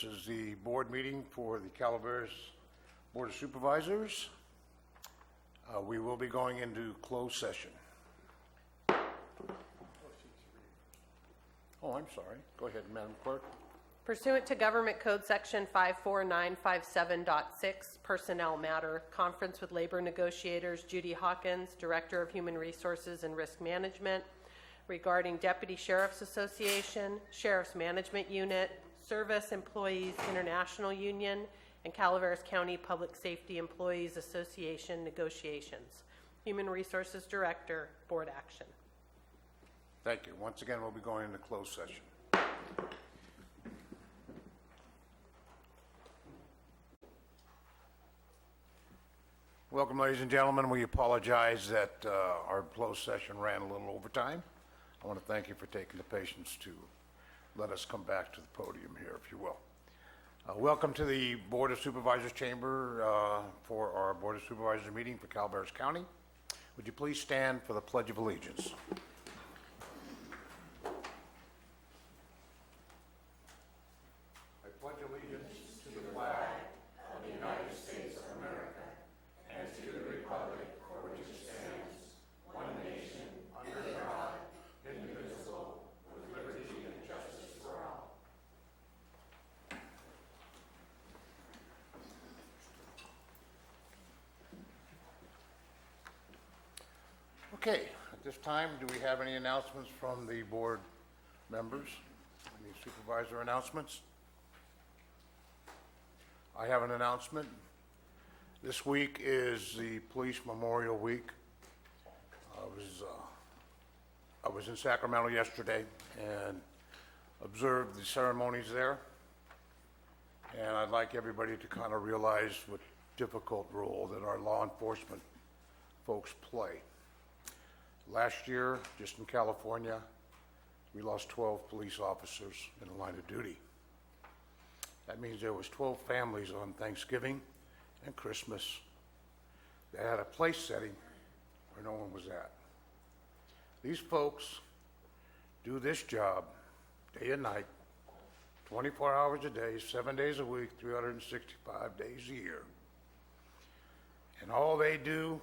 This is the board meeting for the Calaveras Board of Supervisors. We will be going into closed session. Oh, I'm sorry. Go ahead, Madam Clerk. Pursuant to Government Code Section 54957.6, Personnel Matter, conference with labor negotiators Judy Hawkins, Director of Human Resources and Risk Management, regarding Deputy Sheriff's Association, Sheriff's Management Unit, Service Employees International Union, and Calaveras County Public Safety Employees Association negotiations. Human Resources Director, Board Action. Thank you. Once again, we'll be going into closed session. Welcome, ladies and gentlemen. We apologize that our closed session ran a little over time. I want to thank you for taking the patience to let us come back to the podium here, if you will. Welcome to the Board of Supervisors chamber for our Board of Supervisors meeting for Calaveras County. Would you please stand for the Pledge of Allegiance? I pledge allegiance to the flag of the United States of America and to the republic for which it stands, one nation, under God, indivisible, with liberty and justice for all. Okay, at this time, do we have any announcements from the board members? Any supervisor announcements? I have an announcement. This week is the Police Memorial Week. I was in Sacramento yesterday and observed the ceremonies there. And I'd like everybody to kind of realize what difficult role that our law enforcement folks play. Last year, just in California, we lost 12 police officers in the line of duty. That means there was 12 families on Thanksgiving and Christmas that had a place setting where no one was at. These folks do this job day and night, 24 hours a day, 7 days a week, 365 days a year. And all they do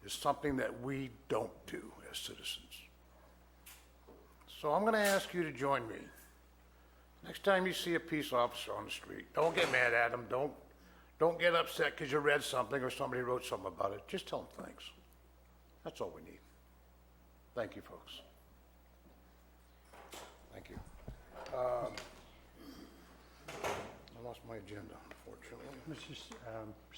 is something that we don't do as citizens. So I'm going to ask you to join me. Next time you see a peace officer on the street, don't get mad at him. Don't get upset because you read something or somebody wrote something about it. Just tell them thanks. That's all we need. Thank you, folks. Thank you. I lost my agenda, unfortunately. Mr.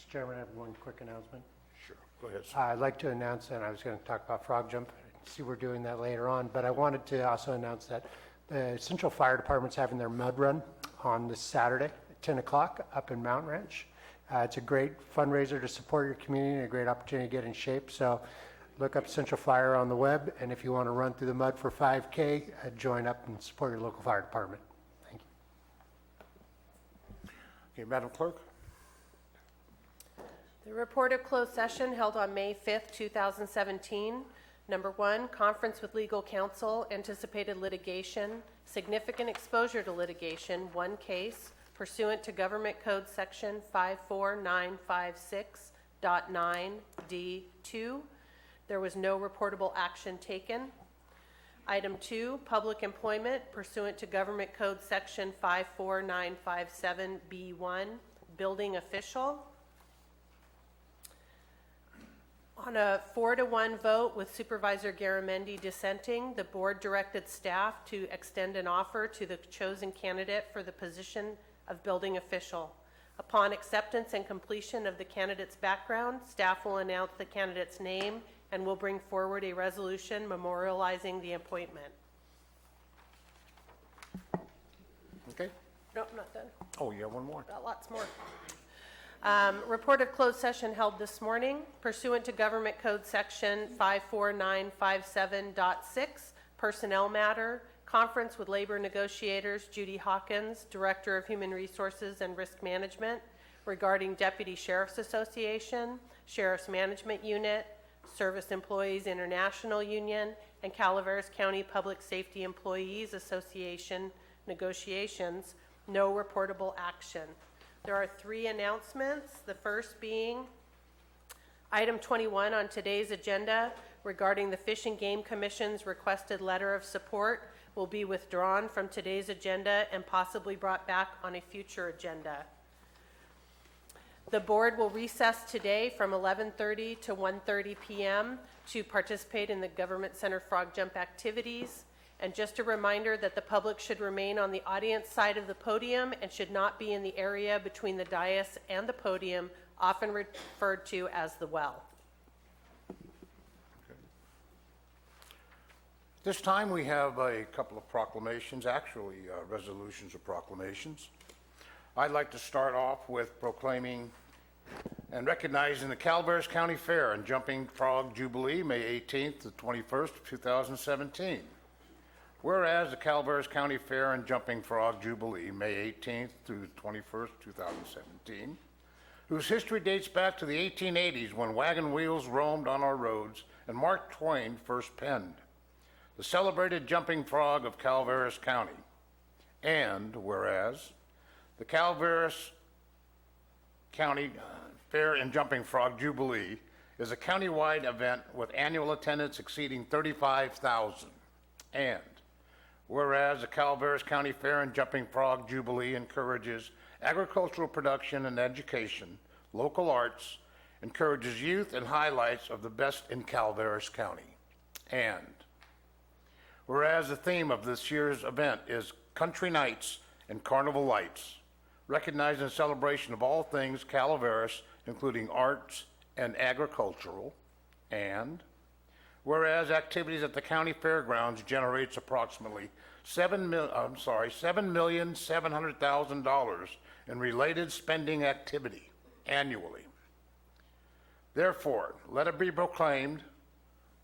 Chairman, I have one quick announcement. Sure. Go ahead, sir. I'd like to announce, and I was going to talk about frog jump. I see we're doing that later on, but I wanted to also announce that the Central Fire Department's having their mud run on this Saturday at 10 o'clock up in Mountain Ranch. It's a great fundraiser to support your community and a great opportunity to get in shape. So look up Central Fire on the web, and if you want to run through the mud for 5K, join up and support your local fire department. Thank you. Okay, Madam Clerk. The report of closed session held on May 5th, 2017. Number 1, conference with legal counsel, anticipated litigation, significant exposure to litigation, 1 case, pursuant to Government Code Section 54956.9D2. There was no reportable action taken. Item 2, public employment, pursuant to Government Code Section 54957B1, building official. On a 4-to-1 vote with Supervisor Garamendi dissenting, the board directed staff to extend an offer to the chosen candidate for the position of building official. Upon acceptance and completion of the candidate's background, staff will announce the candidate's name and will bring forward a resolution memorializing the appointment. Okay. Nope, not done. Oh, yeah, one more. Got lots more. Report of closed session held this morning pursuant to Government Code Section 54957.6, Personnel Matter, conference with labor negotiators Judy Hawkins, Director of Human Resources and Risk Management, regarding Deputy Sheriff's Association, Sheriff's Management Unit, Service Employees International Union, and Calaveras County Public Safety Employees Association negotiations. No reportable action. There are 3 announcements, the first being item 21 on today's agenda regarding the Fish and Game Commission's requested letter of support will be withdrawn from today's agenda and possibly brought back on a future agenda. The board will recess today from 11:30 to 1:30 p.m. to participate in the Government Center Frog Jump activities. And just a reminder that the public should remain on the audience side of the podium and should not be in the area between the dais and the podium, often referred to as the well. This time we have a couple of proclamations, actually resolutions or proclamations. I'd like to start off with proclaiming and recognizing the Calaveras County Fair and Jumping Frog Jubilee, May 18th to 21st, 2017. Whereas the Calaveras County Fair and Jumping Frog Jubilee, May 18th through 21st, 2017, whose history dates back to the 1880s when wagon wheels roamed on our roads and Mark Twain first penned the celebrated Jumping Frog of Calaveras County. And whereas the Calaveras County Fair and Jumping Frog Jubilee is a countywide event with annual attendance exceeding 35,000. And whereas the Calaveras County Fair and Jumping Frog Jubilee encourages agricultural production and education, local arts, encourages youth and highlights of the best in Calaveras County. And whereas the theme of this year's event is Country Nights and Carnival Lights, recognizing the celebration of all things Calaveras, including arts and agricultural. And whereas activities at the county fairgrounds generates approximately $7,700,000 in related spending activity annually. Therefore, let it be proclaimed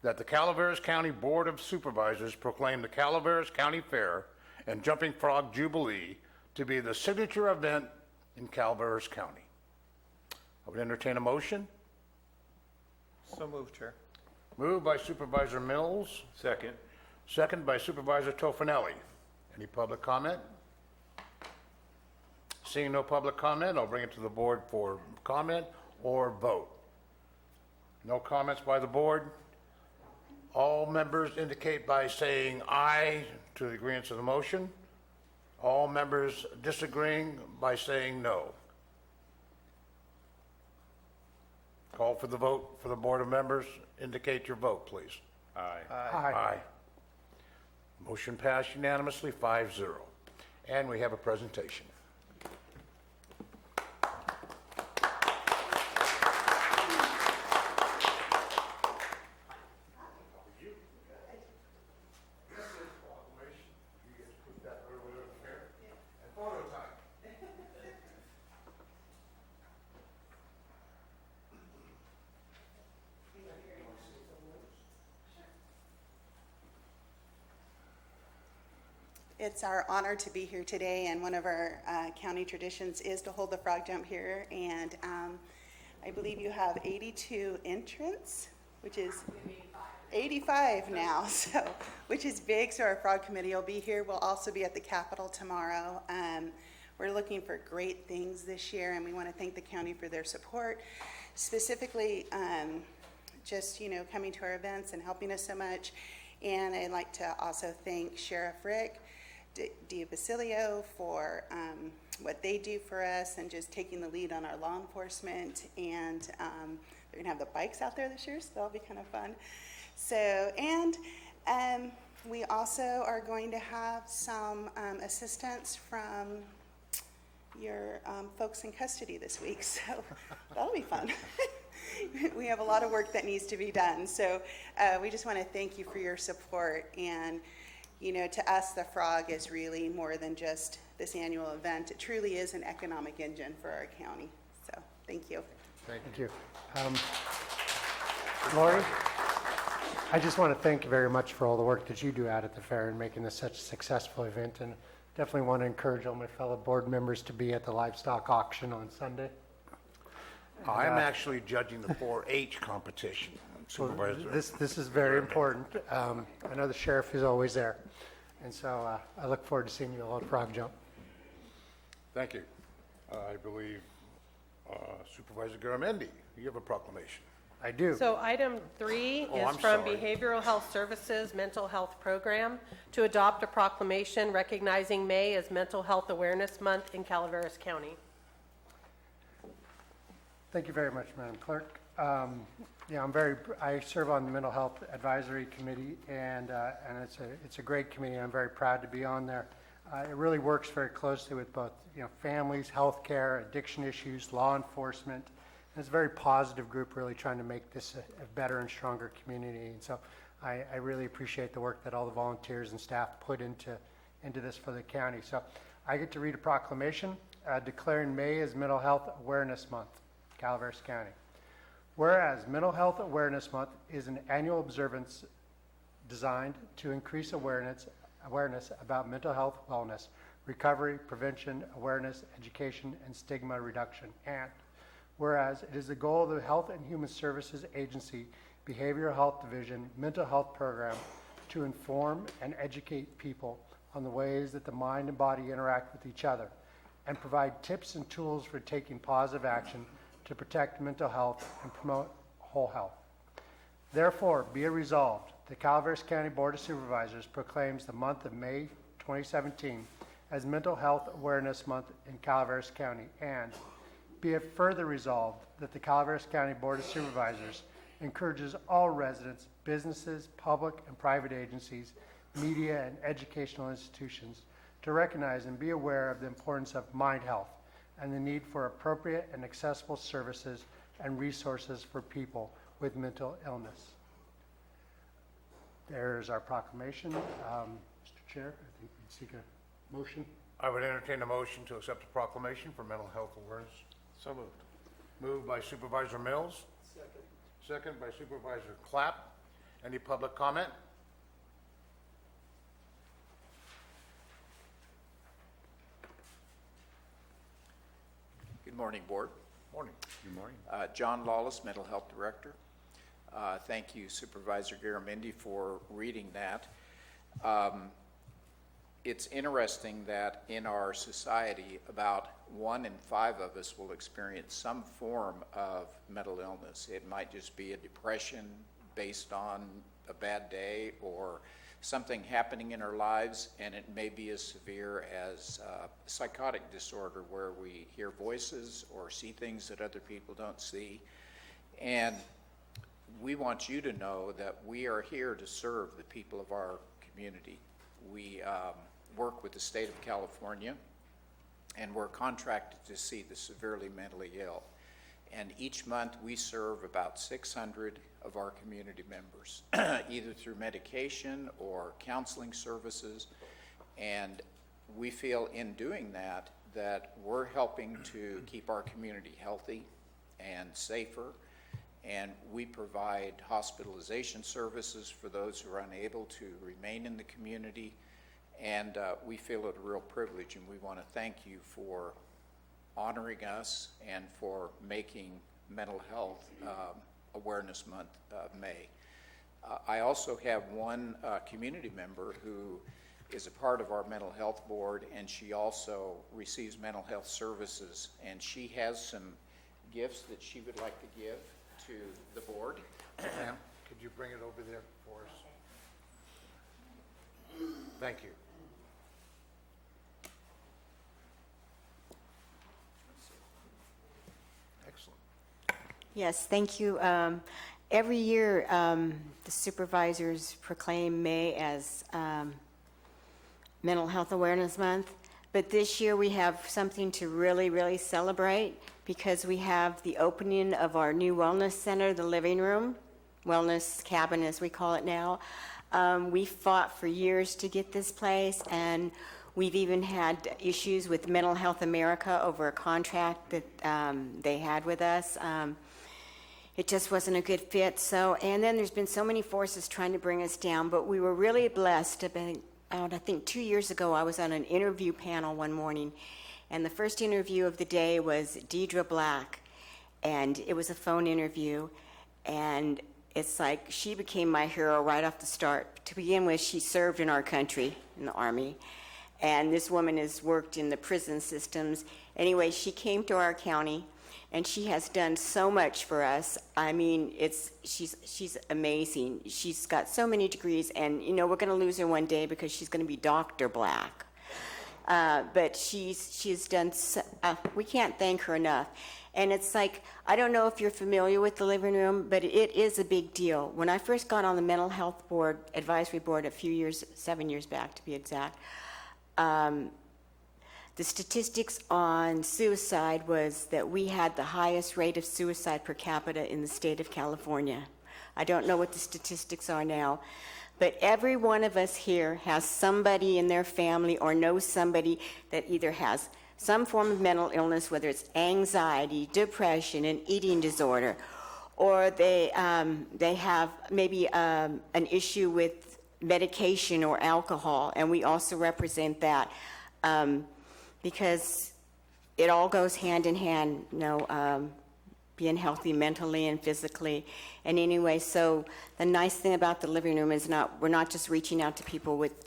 that the Calaveras County Board of Supervisors proclaim the Calaveras County Fair and Jumping Frog Jubilee to be the signature event in Calaveras County. I would entertain a motion. So moved, Chair. Moved by Supervisor Mills, Second. second by Supervisor Tofinelli. Any public comment? Seeing no public comment, I'll bring it to the board for comment or vote. No comments by the board. All members indicate by saying aye to the agreement of the motion. All members disagreeing by saying no. Call for the vote for the board of members. Indicate your vote, please. Aye. Aye. Motion passed unanimously, 5-0. And we have a presentation. It's our honor to be here today, and one of our county traditions is to hold the frog jump here. And I believe you have 82 entrants, which is 85 now, so which is big. So our frog committee will be here. We'll also be at the Capitol tomorrow. We're looking for great things this year, and we want to thank the county for their support, specifically just coming to our events and helping us so much. And I'd like to also thank Sheriff Rick Basilio for what they do for us and just taking the lead on our law enforcement. And they're gonna have the bikes out there this year, so that'll be kind of fun. So, and we also are going to have some assistance from your folks in custody this week, so that'll be fun. We have a lot of work that needs to be done, so we just want to thank you for your support. And to us, the frog is really more than just this annual event. It truly is an economic engine for our county. So thank you. Thank you. Lori, I just want to thank you very much for all the work that you do out at the fair and making this such a successful event, and definitely want to encourage all my fellow board members to be at the livestock auction on Sunday. I'm actually judging the 4-H competition, Supervisor. This is very important. I know the sheriff is always there, and so I look forward to seeing you all at Frog Jump. Thank you. I believe Supervisor Garamendi, you have a proclamation. I do. So item 3 Oh, is I'm from sorry. Behavioral Health Services Mental Health Program to adopt a proclamation recognizing May as Mental Health Awareness Month in Calaveras County. Thank you very much, Madam Clerk. Yeah, I serve on the Mental Health Advisory Committee, and it's a great committee. I'm very proud to be on there. It really works very closely with both, families, healthcare, addiction issues, law enforcement. And it's a very positive group, really trying to make this a better and stronger community. And so I really appreciate the work that all the volunteers and staff put into this for the county. So I get to read a proclamation declaring May as Mental Health Awareness Month, Calaveras County. Whereas Mental Health Awareness Month is an annual observance designed to increase awareness about mental health wellness, recovery, prevention, awareness, education, and stigma reduction. And whereas it is the goal of the Health and Human Services Agency Behavioral Health Division Mental Health Program to inform and educate people on the ways that the mind and body interact with each other and provide tips and tools for taking positive action to protect mental health and promote whole health. Therefore, be it resolved, the Calaveras County Board of Supervisors proclaims the month of May 2017 as Mental Health Awareness Month in Calaveras County, and be it further resolved that the Calaveras County Board of Supervisors encourages all residents, businesses, public and private agencies, media and educational institutions to recognize and be aware of the importance of mind health and the need for appropriate and accessible services and resources for people with mental illness. There's our proclamation. Mr. Chair, I think we'd seek a motion. I would entertain a motion to accept the proclamation for mental health awareness. So moved. Moved by Supervisor Mills. Second by Supervisor Clapp. Any public comment? Good morning, Board. Morning. Good morning. John Lawless, Mental Health Director. Thank you, Supervisor Garamendi, for reading that. It's interesting that in our society, about 1 in 5 of us will experience some form of mental illness. It might just be a depression based on a bad day or something happening in our lives, and it may be as severe as psychotic disorder where we hear voices or see things that other people don't see. And we want you to know that we are here to serve the people of our community. We work with the state of California, and we're contracted to see the severely mentally ill. And each month we serve about 600 of our community members, either through medication or counseling services. And we feel in doing that we're helping to keep our community healthy and safer. And we provide hospitalization services for those who are unable to remain in the community. And we feel it a real privilege, and we want to thank you for honoring us and for making Mental Health Awareness Month May. I also have one community member who is a part of our mental health board, and she also receives mental health services, and she has some gifts that she would like to give to the board. Ma'am, could you bring it over there for us? Thank you. Excellent. Yes, thank you. Every year, the supervisors proclaim May as Mental Health Awareness Month, but this year we have something to really, really celebrate because we have the opening of our new wellness center, the living room, wellness cabin as we call it now. We fought for years to get this place, and we've even had issues with Mental Health America over a contract that they had with us. It just wasn't a good fit. And then there's been so many forces trying to bring us down, but we were really blessed. I think 2 years ago, I was on an interview panel one morning, and the first interview of the day was Deidre Black, and it was a phone interview, and it's like she became my hero right off the start. To begin with, she served in our country, in the Army, and this woman has worked in the prison systems. Anyway, she came to our county, and she has done so much for us. I mean, she's amazing. She's got so many degrees, and you know, we're going to lose her one day because she's going to be Dr. Black. But she's done, we can't thank her enough. And it's like, I don't know if you're familiar with the living room, but it is a big deal. When I first got on the mental health board, advisory board a few years, 7 years back to be exact, the statistics on suicide was that we had the highest rate of suicide per capita in the state of California. I don't know what the statistics are now, but every one of us here has somebody in their family or knows somebody that either has some form of mental illness, whether it's anxiety, depression, an eating disorder, or they have maybe an issue with medication or alcohol, and we also represent that because it all goes hand in hand, you know, being healthy mentally and physically. And anyway, so the nice thing about the living room is we're not just reaching out to people with,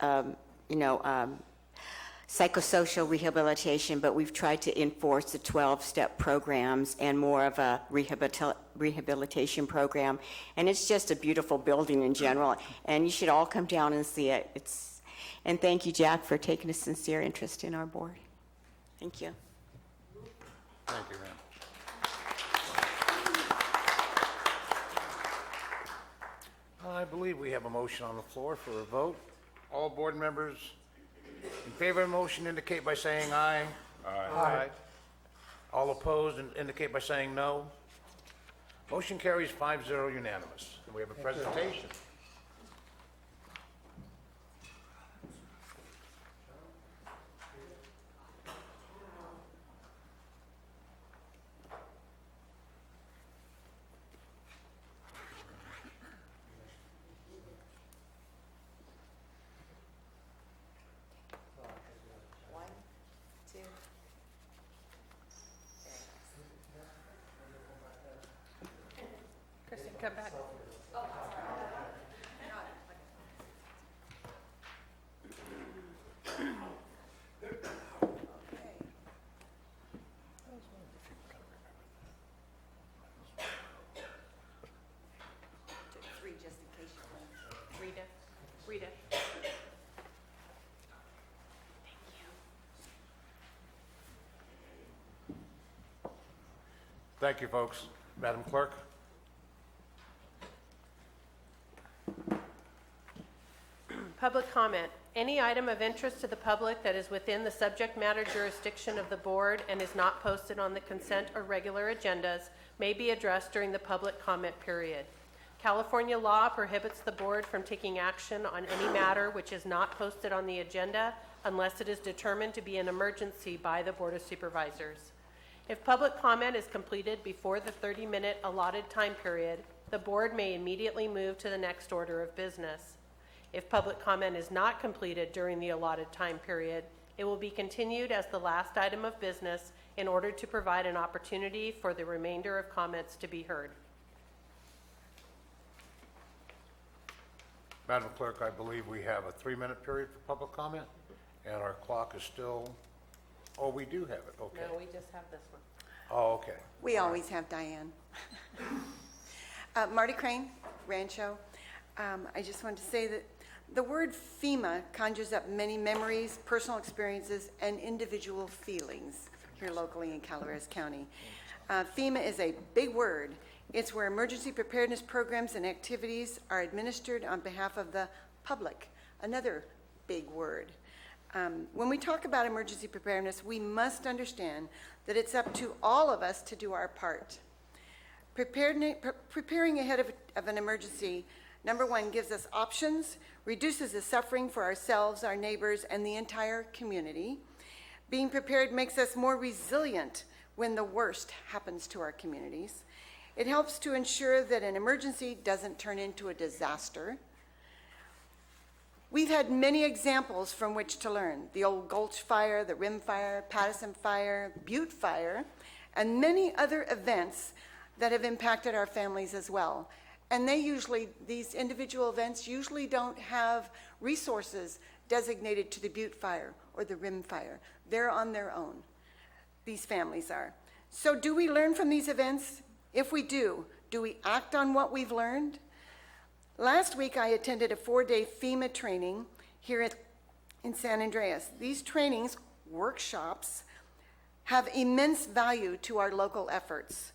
psychosocial rehabilitation, but we've tried to enforce the 12-step programs and more of a rehabilitation program. And it's just a beautiful building in general, and you should all come down and see it. And thank you, Jack, for taking a sincere interest in our board. Thank you. Thank you, ma'am. I believe we have a motion on the floor for a vote. All board members in favor of the motion indicate by saying aye. Aye. All opposed indicate by saying no. Motion carries 5-0 unanimous. And we have a presentation. Kristen, come back. Rita. Thank you, folks. Madam Clerk? Public comment. Any item of interest to the public that is within the subject matter jurisdiction of the board and is not posted on the consent or regular agendas may be addressed during the public comment period. California law prohibits the board from taking action on any matter which is not posted on the agenda unless it is determined to be an emergency by the Board of Supervisors. If public comment is completed before the 30-minute allotted time period, the board may immediately move to the next order of business. If public comment is not completed during the allotted time period, it will be continued as the last item of business in order to provide an opportunity for the remainder of comments to be heard. Madam Clerk, I believe we have a 3-minute period for public comment, and our clock is still, oh, we do have it, okay. No, we just have this one. Oh, okay. We always have Diane. Marty Crane, Rancho. I just wanted to say that the word FEMA conjures up many memories, personal experiences, and individual feelings here locally in Calaveras County. FEMA is a big word. It's where emergency preparedness programs and activities are administered on behalf of the public, another big word. When we talk about emergency preparedness, we must understand that it's up to all of us to do our part. Preparing ahead of an emergency, number one, gives us options, reduces the suffering for ourselves, our neighbors, and the entire community. Being prepared makes us more resilient when the worst happens to our communities. It helps to ensure that an emergency doesn't turn into a disaster. We've had many examples from which to learn. The old Gulch Fire, the Rim Fire, Pattison Fire, Butte Fire, and many other events that have impacted our families as well. And these individual events usually don't have resources designated to the Butte Fire or the Rim Fire. They're on their own. These families are. So do we learn from these events? If we do we act on what we've learned? Last week, I attended a 4-day FEMA training here in San Andreas. These trainings, workshops, have immense value to our local efforts.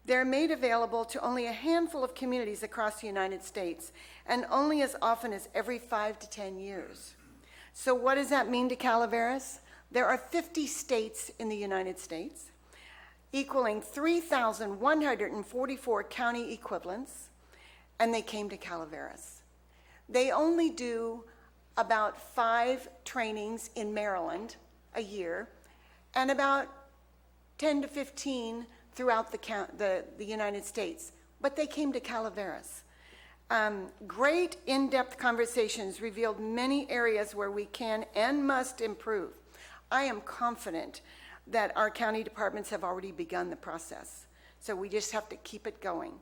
They're made available to only a handful of communities across the United States, and only as often as every 5 to 10 years. So what does that mean to Calaveras? There are 50 states in the United States, equaling 3,144 county equivalents, and they came to Calaveras. They only do about 5 trainings in Maryland a year, and about 10 to 15 throughout the United States, but they came to Calaveras. Great in-depth conversations revealed many areas where we can and must improve. I am confident that our county departments have already begun the process, so we just have to keep it going.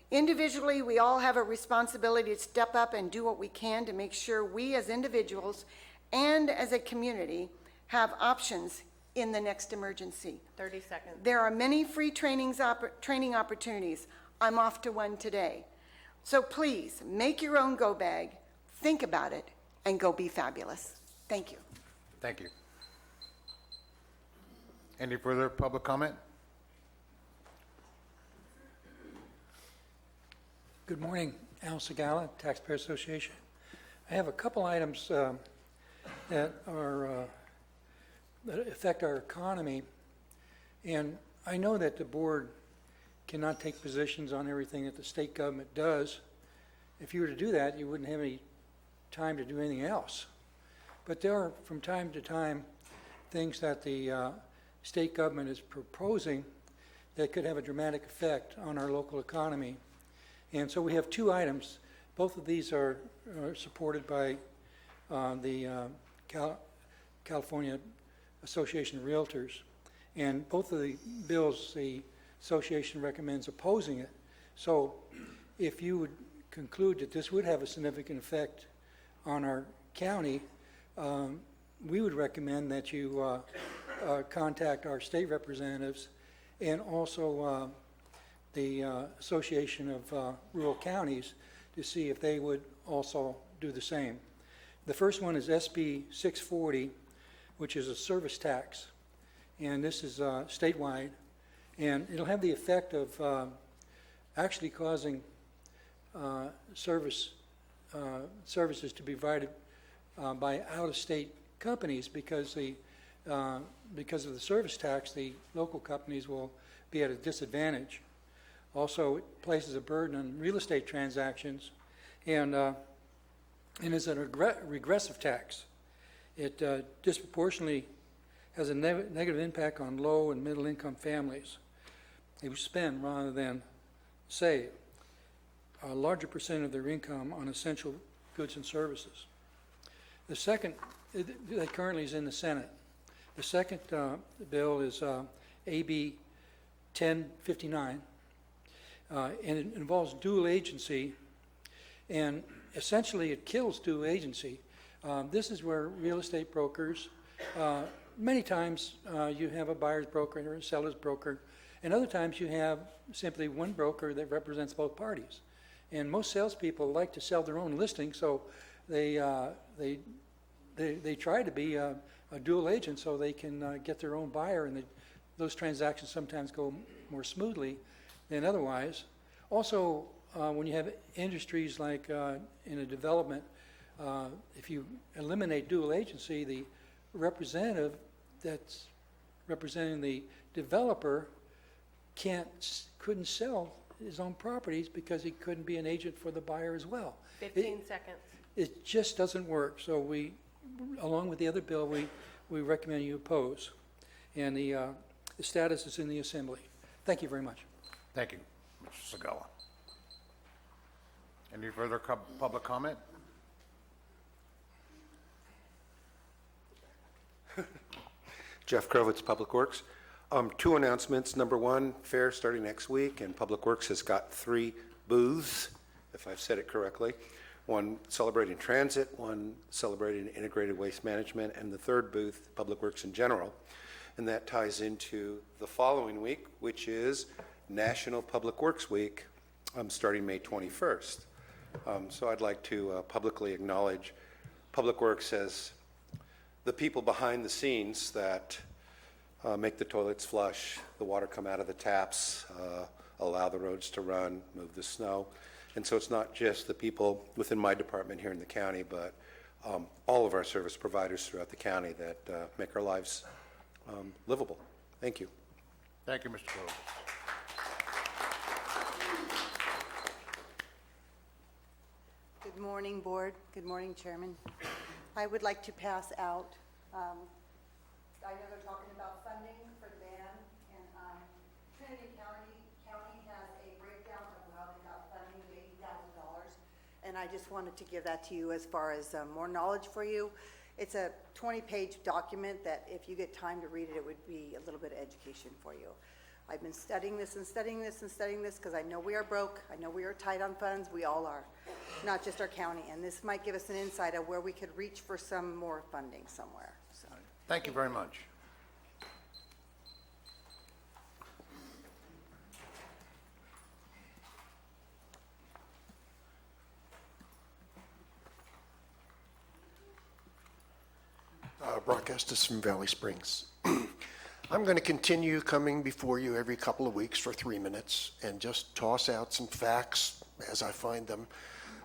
Individually, we all have a responsibility to step up and do what we can to make sure we as individuals and as a community have options in the next emergency. 30 seconds. There are many free training opportunities. I'm off to one today. So please, make your own go bag, think about it, and go be fabulous. Thank you. Thank you. Any further public comment? Good morning, Al Segala, Taxpayer Association. I have a couple items that affect our economy, and I know that the board cannot take positions on everything that the state government does. If you were to do that, you wouldn't have any time to do anything else. But there are, from time to time, things that the state government is proposing that could have a dramatic effect on our local economy. And so we have 2 items. Both of these are supported by the California Association of Realtors. And both of the bills, the association recommends opposing it. So if you would conclude that this would have a significant effect on our county, we would recommend that you contact our state representatives and also the Association of Rural Counties to see if they would also do the same. The first one is SB 640, which is a service tax, and this is statewide, and it'll have the effect of actually causing services to be provided by out-of-state companies because of the service tax, the local companies will be at a disadvantage. Also, it places a burden on real estate transactions, and is a regressive tax. It disproportionately has a negative impact on low and middle income families who spend rather than save a larger percent of their income on essential goods and services. The second, that currently is in the Senate. The second bill is AB 1059, and it involves dual agency, and essentially it kills dual agency. This is where real estate brokers, many times you have a buyer's broker or a seller's broker, and other times you have simply one broker that represents both parties. And most salespeople like to sell their own listing, so they try to be a dual agent so they can get their own buyer, and those transactions sometimes go more smoothly than otherwise. Also, when you have industries like in a development, if you eliminate dual agency, the representative that's representing the developer couldn't sell his own properties because he couldn't be an agent for the buyer as well. 15 seconds. It just doesn't work. So we, along with the other bill, we recommend you oppose. And the status is in the Assembly. Thank you very much. Thank you, Mr. Segala. Any further public comment? Jeff Krovitz, Public Works. 2 announcements. Number 1, fair starting next week, and Public Works has got 3 booths, if I've said it correctly. one celebrating transit, one celebrating integrated waste management, and the third booth, Public Works in general. And that ties into the following week, which is National Public Works Week, starting May 21st. So I'd like to publicly acknowledge Public Works as the people behind the scenes that make the toilets flush, the water come out of the taps, allow the roads to run, move the snow. And so it's not just the people within my department here in the county, but all of our service providers throughout the county that make our lives livable. Thank you. Thank you, Mr. Cole. Good morning, Board. Good morning, Chairman. I would like to pass out, I know they're talking about funding for the band, and Trinity County has a breakdown of how they got funding of $80,000, and I just wanted to give that to you as far as more knowledge for you. It's a 20-page document that if you get time to read it, it would be a little bit of education for you. I've been studying this and studying this and studying this because I know we are broke. I know we are tight on funds. We all are, not just our county. And this might give us an insight of where we could reach for some more funding somewhere. So. Thank you very much. Brock Estes from Valley Springs. I'm going to continue coming before you every couple of weeks for 3 minutes and just toss out some facts as I find them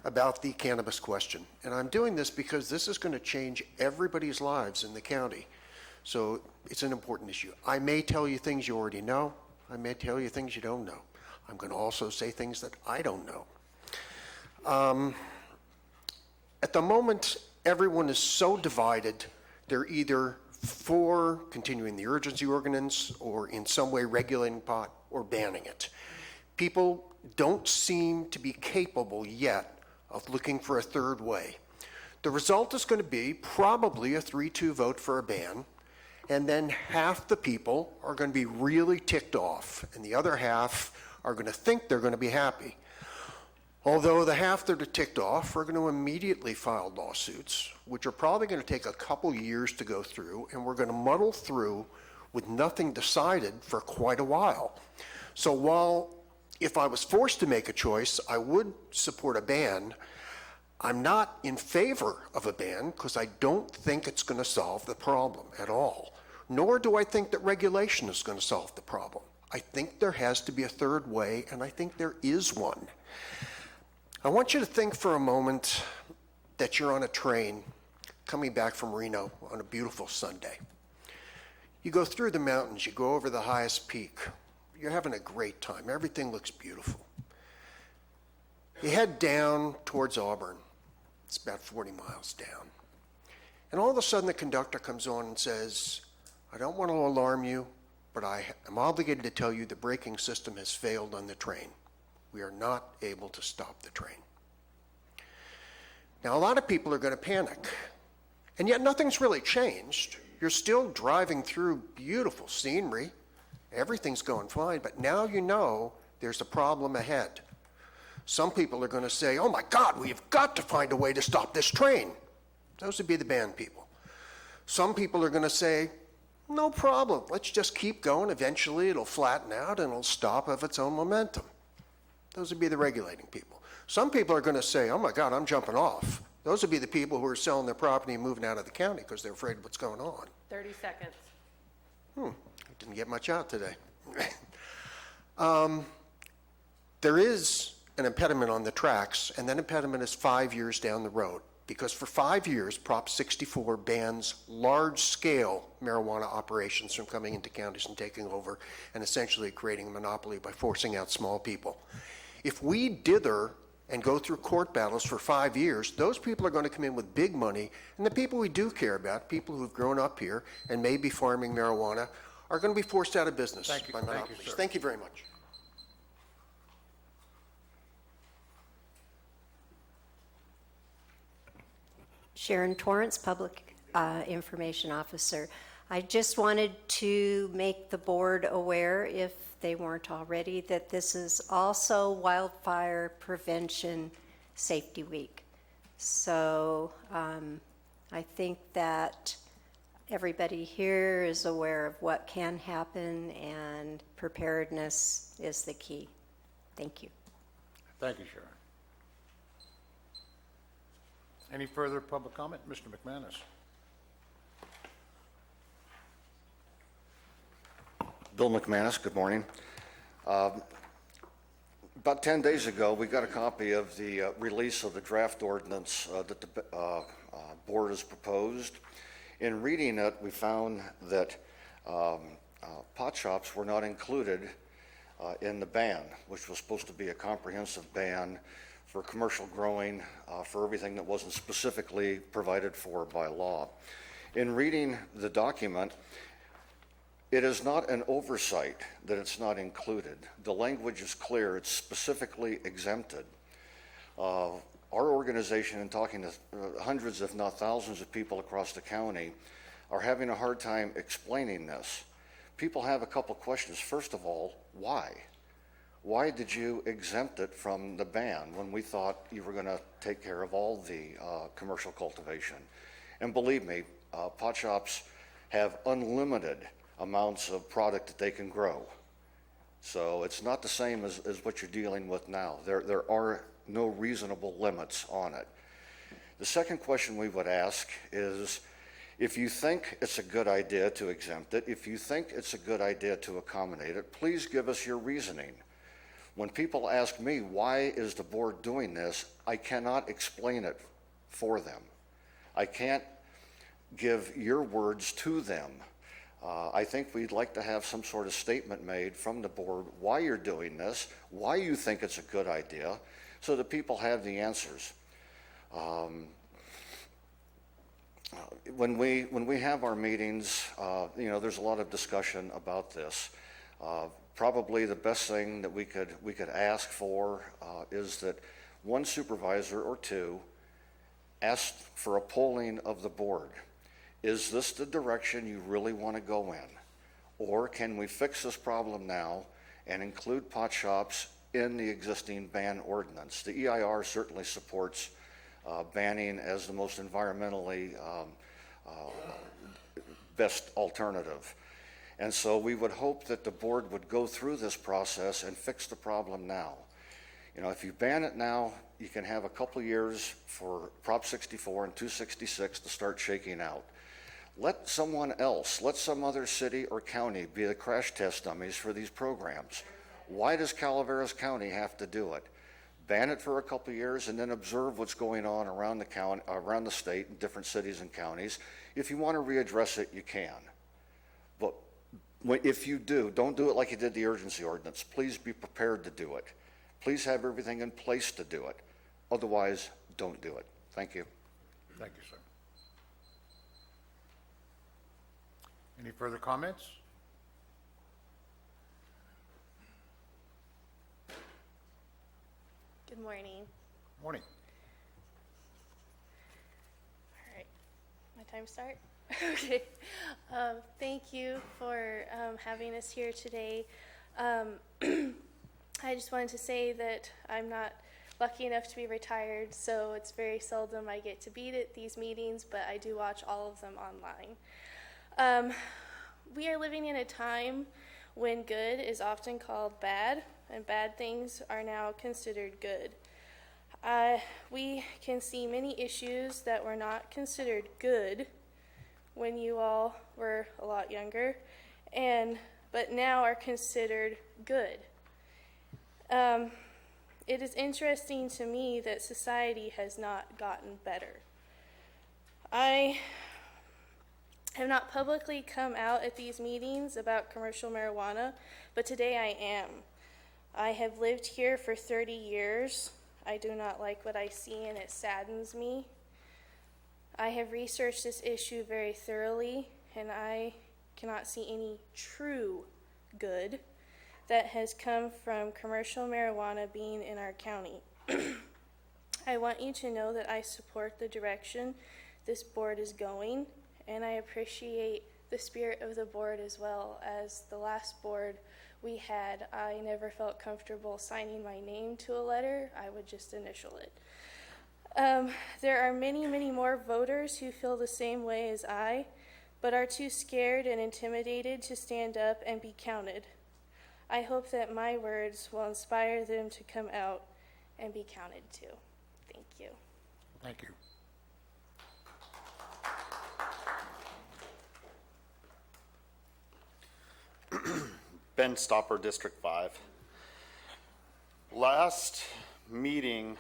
about the cannabis question. And I'm doing this because this is going to change everybody's lives in the county. So it's an important issue. I may tell you things you already know. I may tell you things you don't know. I'm going to also say things that I don't know. At the moment, everyone is so divided. They're either for continuing the urgency ordinance or in some way regulating pot or banning it. People don't seem to be capable yet of looking for a third way. The result is going to be probably a 3-2 vote for a ban, and then half the people are going to be really ticked off, and the other half are going to think they're going to be happy. Although the half that are ticked off are going to immediately file lawsuits, which are probably going to take a couple years to go through, and we're going to muddle through with nothing decided for quite a while. So while if I was forced to make a choice, I would support a ban, I'm not in favor of a ban because I don't think it's going to solve the problem at all. Nor do I think that regulation is going to solve the problem. I think there has to be a third way, and I think there is one. I want you to think for a moment that you're on a train coming back from Reno on a beautiful Sunday. You go through the mountains, you go over the highest peak. You're having a great time. Everything looks beautiful. You head down towards Auburn. It's about 40 miles down. And all of a sudden the conductor comes on and says, I don't want to alarm you, but I am obligated to tell you the braking system has failed on the train. We are not able to stop the train. Now, a lot of people are going to panic, and yet nothing's really changed. You're still driving through beautiful scenery. Everything's going fine, but now you know there's a problem ahead. Some people are going to say, oh my God, we have got to find a way to stop this train. Those would be the ban people. Some people are going to say, no problem, let's just keep going. Eventually it'll flatten out and it'll stop of its own momentum. Those would be the regulating people. Some people are going to say, oh my God, I'm jumping off. Those would be the people who are selling their property and moving out of the county because they're afraid of what's going on. 30 seconds. I didn't get much out today. There is an impediment on the tracks, and that impediment is 5 years down the road. Because for 5 years, Prop 64 bans large-scale marijuana operations from coming into counties and taking over and essentially creating a monopoly by forcing out small people. If we dither and go through court battles for 5 years, those people are going to come in with big money, and the people we do care about, people who've grown up here and may be farming marijuana, are going to be forced out of business by monopolies. sir. Thank you very much. Sharon Torrance, Public Information Officer. I just wanted to make the board aware, if they weren't already, that this is also Wildfire Prevention Safety Week. So I think that everybody here is aware of what can happen, and preparedness is the key. Thank you. Thank you, Sharon. Any further public comment? Mr. McManus. Bill McManus, good morning. About 10 days ago, we got a copy of the release of the draft ordinance that the board has proposed. In reading it, we found that pot shops were not included in the ban, which was supposed to be a comprehensive ban for commercial growing, for everything that wasn't specifically provided for by law. In reading the document, it is not an oversight that it's not included. The language is clear. It's specifically exempted. Our organization, in talking to hundreds, if not thousands of people across the county, are having a hard time explaining this. People have a couple questions. First of all, why? Why did you exempt it from the ban when we thought you were going to take care of all the commercial cultivation? And believe me, pot shops have unlimited amounts of product that they can grow. So it's not the same as what you're dealing with now. There are no reasonable limits on it. The second question we would ask is, if you think it's a good idea to exempt it, if you think it's a good idea to accommodate it, please give us your reasoning. When people ask me, why is the board doing this, I cannot explain it for them. I can't give your words to them. I think we'd like to have some sort of statement made from the board why you're doing this, why you think it's a good idea, so that people have the answers. When we have our meetings, there's a lot of discussion about this. Probably the best thing that we could ask for is that one supervisor or two ask for a polling of the board. Is this the direction you really want to go in? Or can we fix this problem now and include pot shops in the existing ban ordinance? The EIR certainly supports banning as the most environmentally best alternative. And so we would hope that the board would go through this process and fix the problem now. If you ban it now, you can have a couple years for Prop 64 and 266 to start shaking out. Let someone else, let some other city or county be the crash test dummies for these programs. Why does Calaveras County have to do it? Ban it for a couple years and then observe what's going on around the county, around the state, in different cities and counties. If you want to readdress it, you can. But if you do, don't do it like you did the urgency ordinance. Please be prepared to do it. Please have everything in place to do it. Otherwise, don't do it. Thank you. Thank you, sir. Any further comments? Good morning. Morning. All right, my time to start? Okay. Thank you for having us here today. I just wanted to say that I'm not lucky enough to be retired, so it's very seldom I get to be at these meetings, but I do watch all of them online. We are living in a time when good is often called bad, and bad things are now considered good. We can see many issues that were not considered good when you all were a lot younger, but now are considered good. It is interesting to me that society has not gotten better. I have not publicly come out at these meetings about commercial marijuana, but today I am. I have lived here for 30 years. I do not like what I see, and it saddens me. I have researched this issue very thoroughly, and I cannot see any true good that has come from commercial marijuana being in our county. I want you to know that I support the direction this board is going, and I appreciate the spirit of the board as well. As the last board we had, I never felt comfortable signing my name to a letter. I would just initial it. There are many, many more voters who feel the same way as I, but are too scared and intimidated to stand up and be counted. I hope that my words will inspire them to come out and be counted too. Thank you. Thank you. Ben Stopper, District 5. Last meeting,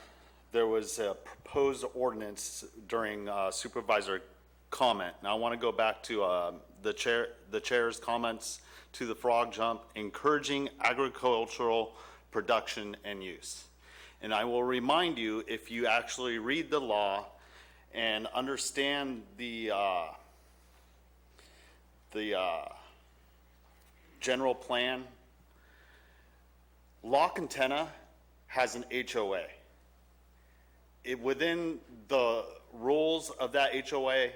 there was a proposed ordinance during supervisor comment. Now, I want to go back to the chair's comments to the frog jump, encouraging agricultural production and use. And I will remind you, if you actually read the law and understand the general plan, La Quintana has an HOA. Within the rules of that HOA,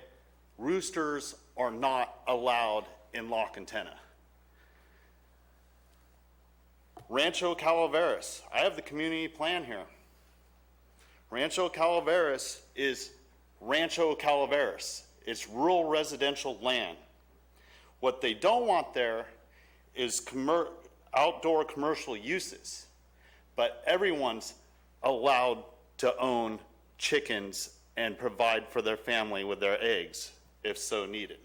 roosters are not allowed in La Quintana. Rancho Calaveras, I have the community plan here. Rancho Calaveras is Rancho Calaveras. It's rural residential land. What they don't want there is outdoor commercial uses, but everyone's allowed to own chickens and provide for their family with their eggs, if so needed.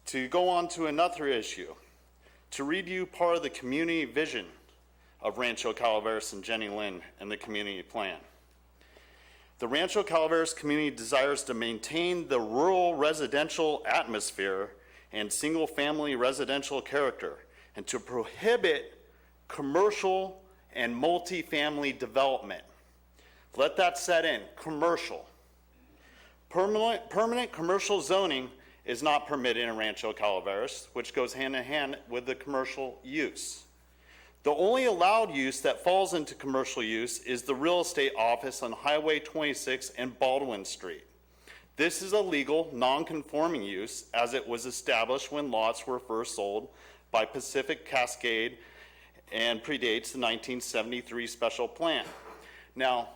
To go on to another issue, to read you part of the community vision of Rancho Calaveras and Jenny Lynn and the community plan. The Rancho Calaveras community desires to maintain the rural residential atmosphere and single-family residential character, and to prohibit commercial and multifamily development. Let that set in, commercial. Permanent commercial zoning is not permitted in Rancho Calaveras, which goes hand in hand with the commercial use. The only allowed use that falls into commercial use is the real estate office on Highway 26 and Baldwin Street. This is a legal, non-conforming use as it was established when lots were first sold by Pacific Cascade and predates the 1973 special plan. Now,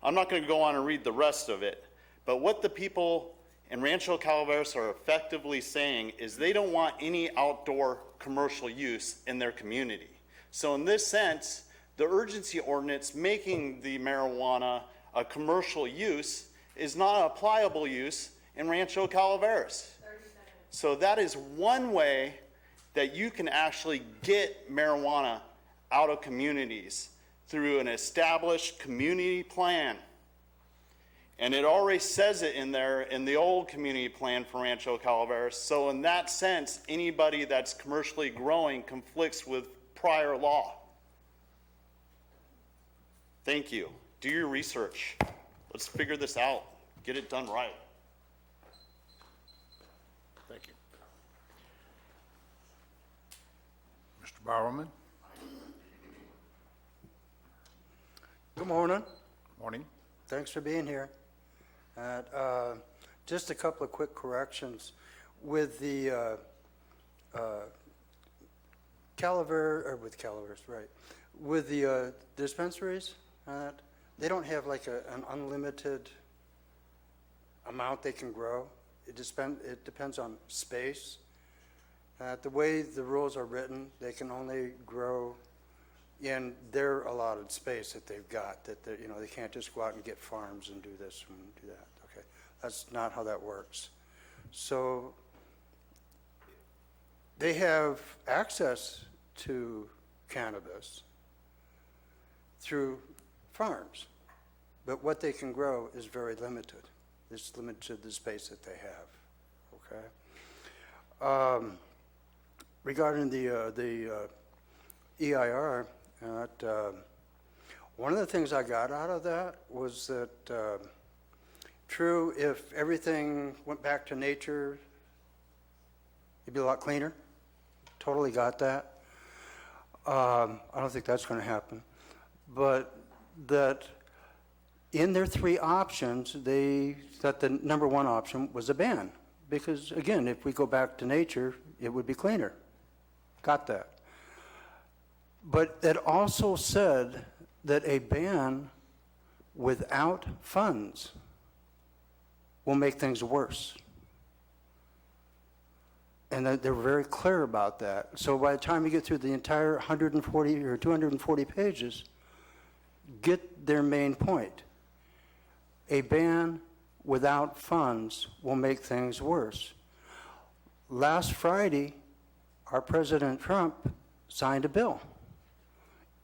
I'm not going to go on and read the rest of it, but what the people in Rancho Calaveras are effectively saying is they don't want any outdoor commercial use in their community. So in this sense, the urgency ordinance making the marijuana a commercial use is not a applicable use in Rancho Calaveras. So that is one way that you can actually get marijuana out of communities through an established community plan. And it already says it in there in the old community plan for Rancho Calaveras. So in that sense, anybody that's commercially growing conflicts with prior law. Thank you. Do your research. Let's figure this out. Get it done right. Thank you. Mr. Bowerman? Good morning. Morning. Thanks for being here. And, just a couple of quick corrections. With the Calaveras, right. With the dispensaries, they don't have like an unlimited amount they can grow. It depends on space. The way the rules are written, they can only grow in their allotted space that they've got. That they can't just go out and get farms and do this and do that. Okay, that's not how that works. So they have access to cannabis through farms, but what they can grow is very limited. It's limited to the space that they have. Okay. Regarding the EIR, one of the things I got out of that was that, true, if everything went back to nature, it'd be a lot cleaner. Totally got that. I don't think that's going to happen. But that in their three options, they thought the number one option was a ban. Because, again, if we go back to nature, it would be cleaner. Got that. But it also said that a ban without funds will make things worse. And they're very clear about that. So by the time you get through the entire 140 or 240 pages, get their main point. A ban without funds will make things worse. Last Friday, our President Trump signed a bill.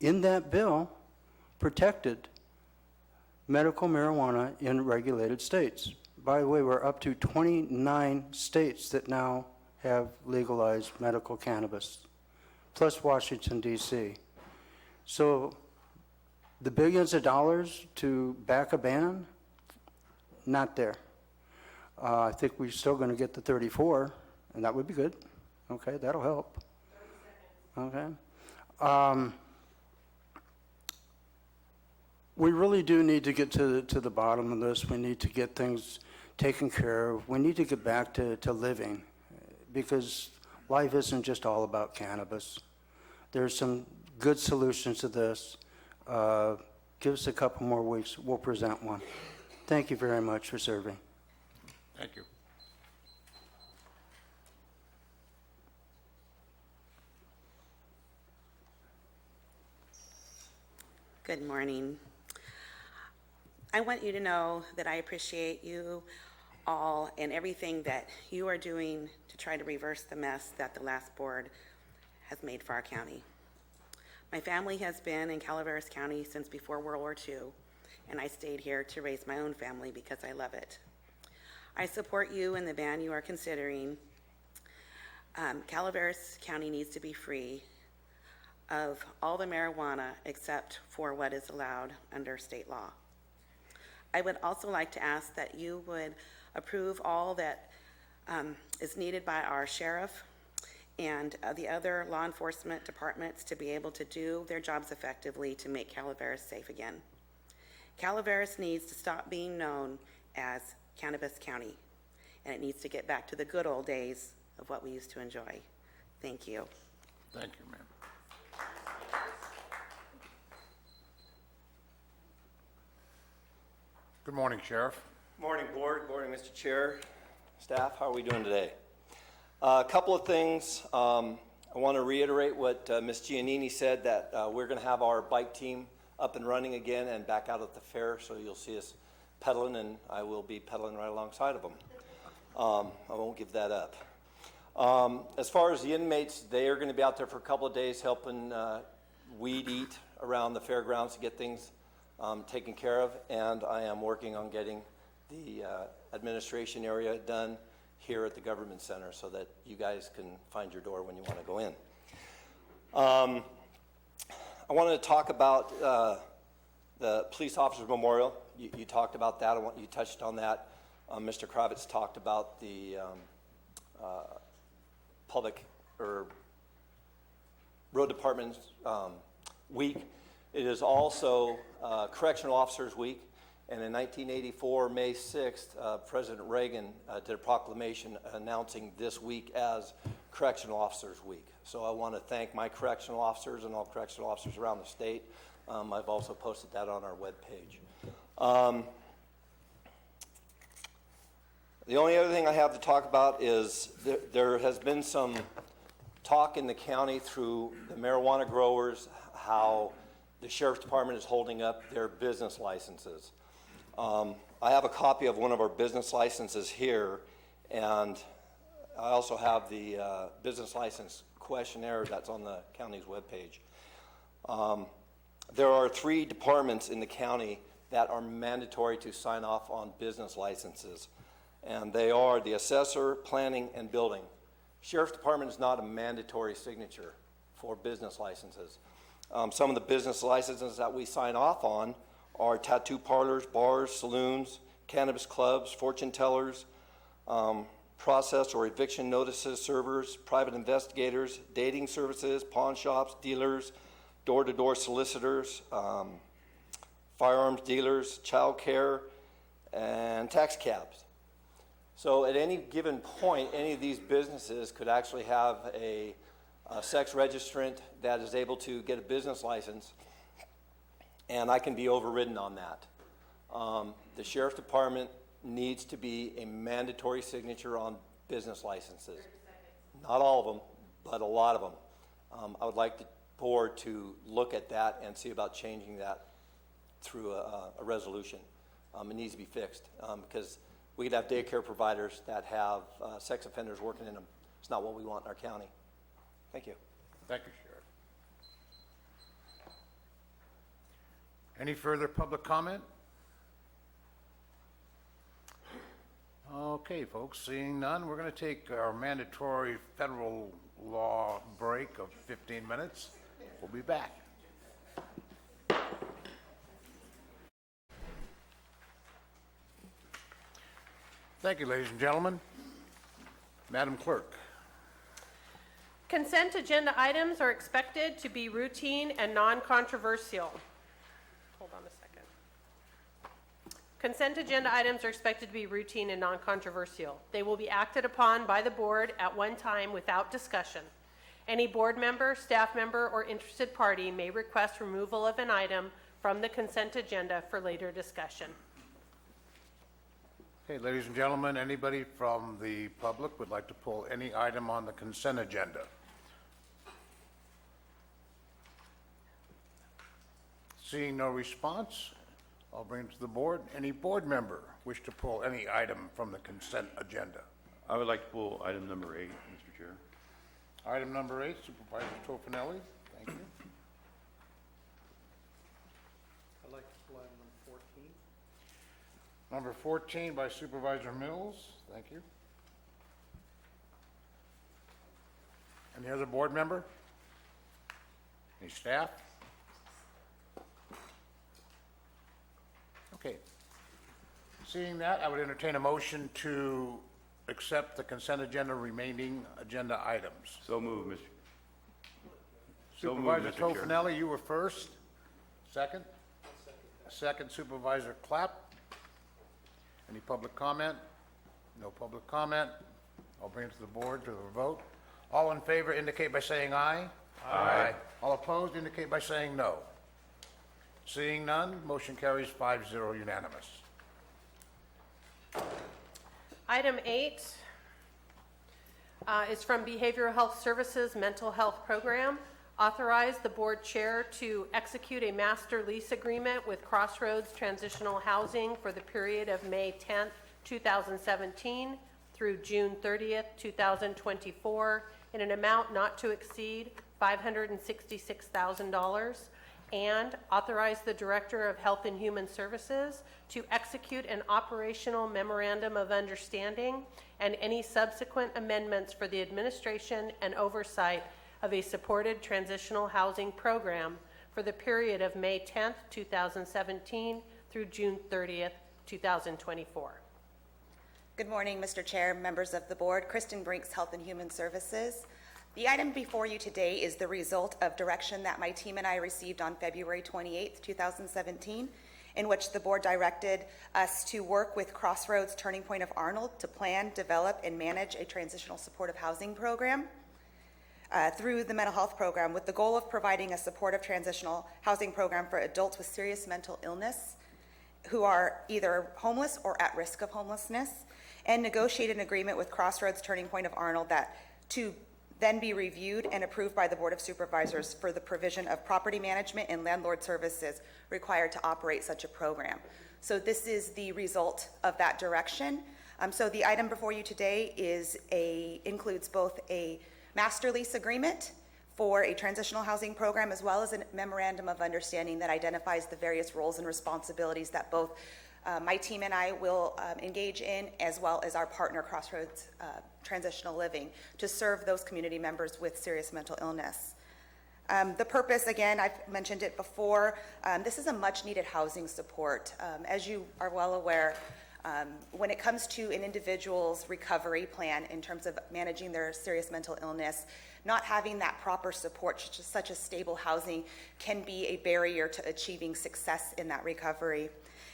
In that bill, protected medical marijuana in regulated states. By the way, we're up to 29 states that now have legalized medical cannabis, plus Washington, D.C. So the billions of dollars to back a ban, not there. I think we're still going to get the 34, and that would be good. Okay, that'll help. Okay. We really do need to get to the bottom of this. We need to get things taken care of. We need to get back to living, because life isn't just all about cannabis. There's some good solutions to this. Give us a couple more weeks. We'll present one. Thank you very much for serving. Thank you. Good morning. I want you to know that I appreciate you all and everything that you are doing to try to reverse the mess that the last board has made for our county. My family has been in Calaveras County since before World War II, and I stayed here to raise my own family because I love it. I support you in the ban you are considering. Calaveras County needs to be free of all the marijuana except for what is allowed under state law. I would also like to ask that you would approve all that is needed by our sheriff and the other law enforcement departments to be able to do their jobs effectively to make Calaveras safe again. Calaveras needs to stop being known as Cannabis County, and it needs to get back to the good old days of what we used to enjoy. Thank you. Thank you, ma'am. Good morning, Sheriff. Morning, Board. Morning, Mr. Chair, staff. How are we doing today? A couple of things. I want to reiterate what Ms. Giannini said, that we're going to have our bike team up and running again and back out at the fair, so you'll see us pedaling, and I will be pedaling right alongside of them. I won't give that up. As far as the inmates, they are going to be out there for a couple of days helping weed eat around the fairgrounds to get things taken care of, and I am working on getting the administration area done here at the government center so that you guys can find your door when you want to go in. I wanted to talk about the police officers memorial. You talked about that. You touched on that. Mr. Kravitz talked about the public or road department's week. It is also Correctional Officers Week, and in 1984, May 6th, President Reagan did a proclamation announcing this week as Correctional Officers Week. So I want to thank my correctional officers and all correctional officers around the state. I've also posted that on our webpage. The only other thing I have to talk about is there has been some talk in the county through the marijuana growers how the Sheriff's Department is holding up their business licenses. I have a copy of one of our business licenses here, and I also have the business license questionnaire that's on the county's webpage. There are 3 departments in the county that are mandatory to sign off on business licenses, and they are the assessor, planning, and building. Sheriff's Department is not a mandatory signature for business licenses. Some of the business licenses that we sign off on are tattoo parlors, bars, saloons, cannabis clubs, fortune tellers, process or eviction notices servers, private investigators, dating services, pawn shops, dealers, door-to-door solicitors, firearms dealers, child care, and taxi cabs. So at any given point, any of these businesses could actually have a sex registrant that is able to get a business license, and I can be overridden on that. The sheriff's department needs to be a mandatory signature on business licenses. Not all of them, but a lot of them. I would like the board to look at that and see about changing that through a resolution. It needs to be fixed, because we could have daycare providers that have sex offenders working in them. It's not what we want in our county. Thank you. Thank you, Sheriff. Any further public comment? Okay, folks, seeing none, we're going to take our mandatory federal law break of 15 minutes. We'll be back. Thank you, ladies and gentlemen. Madam Clerk. Consent agenda items are expected to be routine and non-controversial. Hold on a second. Consent agenda items are expected to be routine and non-controversial. They will be acted upon by the board at one time without discussion. Any board member, staff member, or interested party may request removal of an item from the consent agenda for later discussion. Okay, ladies and gentlemen, anybody from the public would like to pull any item on the consent agenda? Seeing no response, I'll bring it to the board. Any board member wish to pull any item from the consent agenda? I would like to pull item number 8, Mr. Chair. Item number 8, Supervisor Tofinelli. Thank you. I'd like to pull item number 14. Number 14 by Supervisor Mills. Thank you. Any other board member? Any staff? Okay. Seeing that, I would entertain a motion to accept the consent agenda remaining agenda items. So moved, Mr. Supervisor Mr. Chair. Tofinelli, you were first. Second? Second, Supervisor Clapp. Any public comment? No public comment. I'll bring it to the board to the vote. All in favor indicate by saying aye. Aye. All opposed indicate by saying no. Seeing none, motion carries 5-0 unanimous. Item 8 is from Behavioral Health Services Mental Health Program. Authorize the board chair to execute a master lease agreement with Crossroads Transitional Housing for the period of May 10th, 2017 through June 30th, 2024 in an amount not to exceed $566,000, and authorize the Director of Health and Human Services to execute an operational memorandum of understanding and any subsequent amendments for the administration and oversight of a supported transitional housing program for the period of May 10th, 2017 through June 30th, 2024. Good morning, Mr. Chair, members of the board. Kristen Brinks, Health and Human Services. The item before you today is the result of direction that my team and I received on February 28th, 2017, in which the board directed us to work with Crossroads Turning Point of Arnold to plan, develop, and manage a transitional supportive housing program through the mental health program, with the goal of providing a supportive transitional housing program for adults with serious mental illness who are either homeless or at risk of homelessness, and negotiate an agreement with Crossroads Turning Point of Arnold that to then be reviewed and approved by the Board of Supervisors for the provision of property management and landlord services required to operate such a program. So this is the result of that direction. So the item before you today includes both a master lease agreement for a transitional housing program, as well as a memorandum of understanding that identifies the various roles and responsibilities that both my team and I will engage in, as well as our partner, Crossroads Transitional Living, to serve those community members with serious mental illness. The purpose, again, I've mentioned it before, this is a much-needed housing support. As you are well aware, when it comes to an individual's recovery plan in terms of managing their serious mental illness, not having that proper support, such as stable housing, can be a barrier to achieving success in that recovery.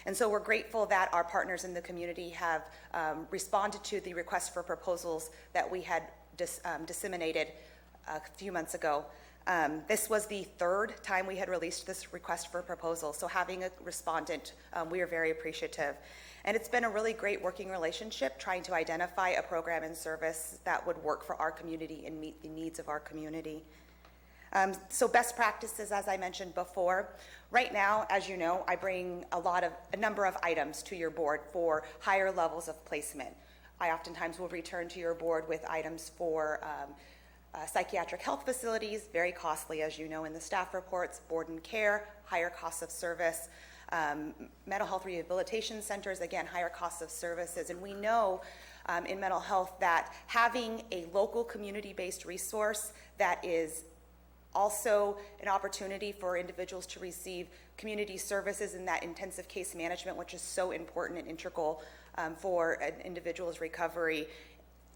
And so we're grateful that our partners in the community have responded to the request for proposals that we had disseminated a few months ago. This was the third time we had released this request for proposal, so having a respondent, we are very appreciative. And it's been a really great working relationship trying to identify a program and service that would work for our community and meet the needs of our community. So best practices, as I mentioned before, right now, as you know, I bring a number of items to your board for higher levels of placement. I oftentimes will return to your board with items for psychiatric health facilities, very costly, as you know, in the staff reports, board and care, higher costs of service, mental health rehabilitation centers, again, higher costs of services. And we know in mental health that having a local community-based resource that is also an opportunity for individuals to receive community services in that intensive case management, which is so important and integral for an individual's recovery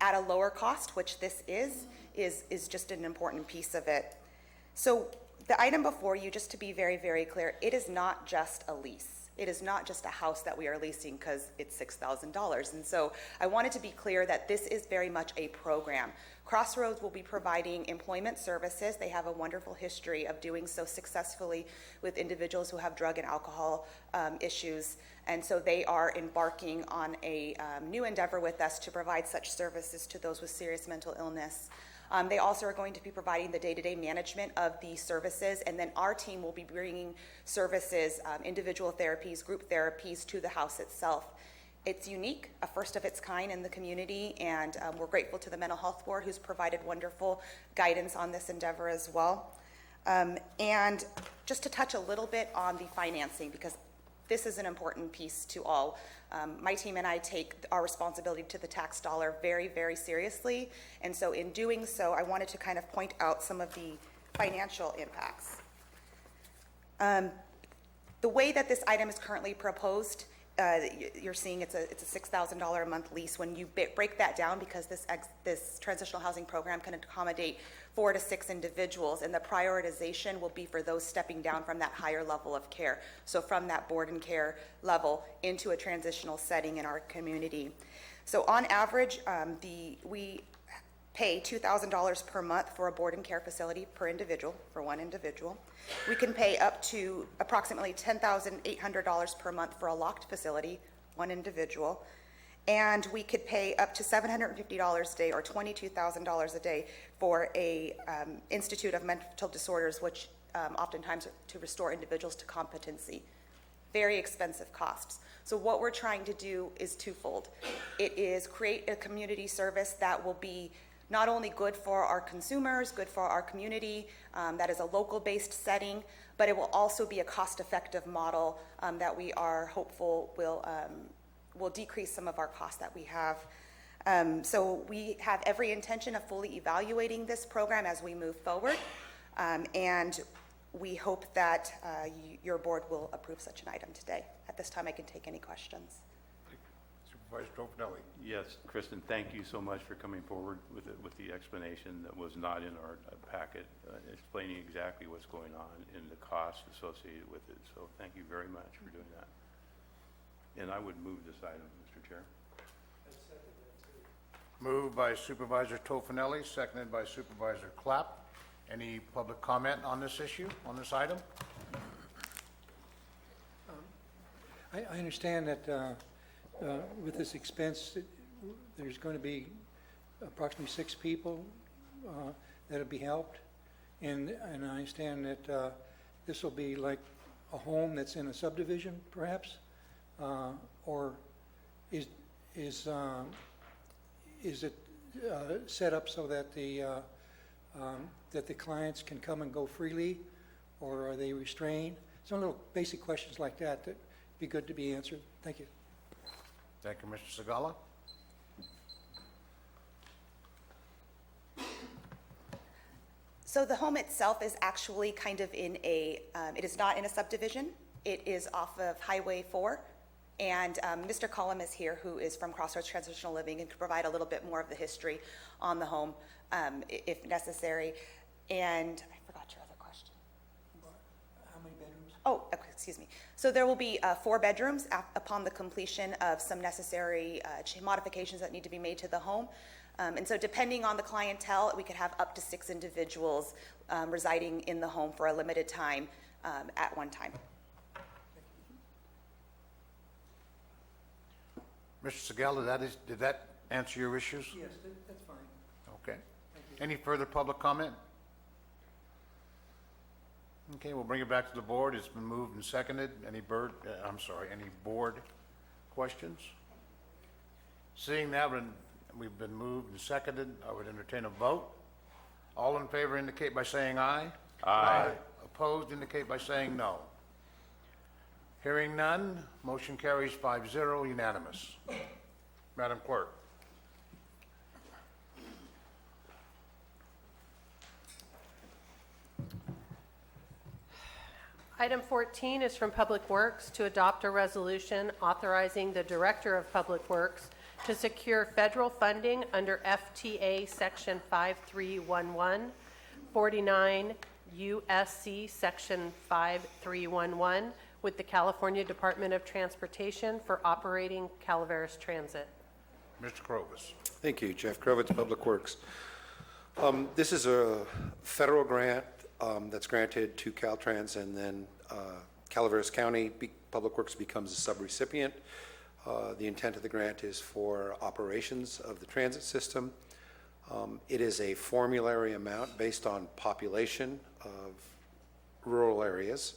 at a lower cost, which this is just an important piece of it. So the item before you, just to be very, very clear, it is not just a lease. It is not just a house that we are leasing because it's $6,000. And so I wanted to be clear that this is very much a program. Crossroads will be providing employment services. They have a wonderful history of doing so successfully with individuals who have drug and alcohol issues. And so they are embarking on a new endeavor with us to provide such services to those with serious mental illness. They also are going to be providing the day-to-day management of the services, and then our team will be bringing services, individual therapies, group therapies to the house itself. It's unique, a first of its kind in the community, and we're grateful to the Mental Health Board who's provided wonderful guidance on this endeavor as well. And just to touch a little bit on the financing, because this is an important piece to all. My team and I take our responsibility to the tax dollar very, very seriously. And so in doing so, I wanted to kind of point out some of the financial impacts. The way that this item is currently proposed, you're seeing it's a $6,000 a month lease. When you break that down, because this transitional housing program can accommodate 4 to 6 individuals, and the prioritization will be for those stepping down from that higher level of care. So from that board and care level into a transitional setting in our community. So on average, we pay $2,000 per month for a board and care facility per individual, for one individual. We can pay up to approximately $10,800 per month for a locked facility, one individual. And we could pay up to $750 a day or $22,000 a day for a Institute of Mental Disorders, which oftentimes to restore individuals to competency. Very expensive costs. So what we're trying to do is twofold. It is create a community service that will be not only good for our consumers, good for our community, that is a local-based setting, but it will also be a cost-effective model that we are hopeful will decrease some of our costs that we have. So we have every intention of fully evaluating this program as we move forward, and we hope that your board will approve such an item today. At this time, I can take any questions. Supervisor Tofinelli. Yes, Kristen, thank you so much for coming forward with the explanation that was not in our packet, explaining exactly what's going on and the costs associated with it. So thank you very much for doing that. And I would move this item, Mr. Chair. Moved by Supervisor Tofinelli, seconded by Supervisor Clapp. Any public comment on this issue, on this item? I understand that with this expense, there's going to be approximately 6 people that'll be helped. And I understand that this will be like a home that's in a subdivision, perhaps? Or is it set up so that the clients can come and go freely, or are they restrained? Some little basic questions like that that'd be good to be answered. Thank you. Thank you, Mr. Segala. So the home itself is actually kind of in it is not in a subdivision. It is off of Highway 4. And Mr. Cullum is here, who is from Crossroads Transitional Living, and can provide a little bit more of the history on the home if necessary. And I forgot your other question. How many bedrooms? Oh, okay, excuse me. So there will be 4 bedrooms upon the completion of some necessary modifications that need to be made to the home. And so depending on the clientele, we could have up to 6 individuals residing in the home for a limited time at one time. Mr. Segal, did that answer your issues? Yes, that's fine. Okay. Any further public comment? Okay, we'll bring it back to the board. It's been moved and seconded. Any board questions? Seeing that we've been moved and seconded, I would entertain a vote. All in favor indicate by saying aye. Aye. Opposed indicate by saying no. Hearing none, motion carries 5-0, unanimous. Madam Clerk. Item 14 is from Public Works to adopt a resolution authorizing the Director of Public Works to secure federal funding under FTA Section 5311, 49 USC Section 5311 with the California Department of Transportation for operating Calaveras Transit. Mr. Krovis. Thank you, Jeff Krovitz, Public Works. This is a federal grant that's granted to Caltrans, and then Calaveras County Public Works becomes a subrecipient. The intent of the grant is for operations of the transit system. It is a formulary amount based on population of rural areas.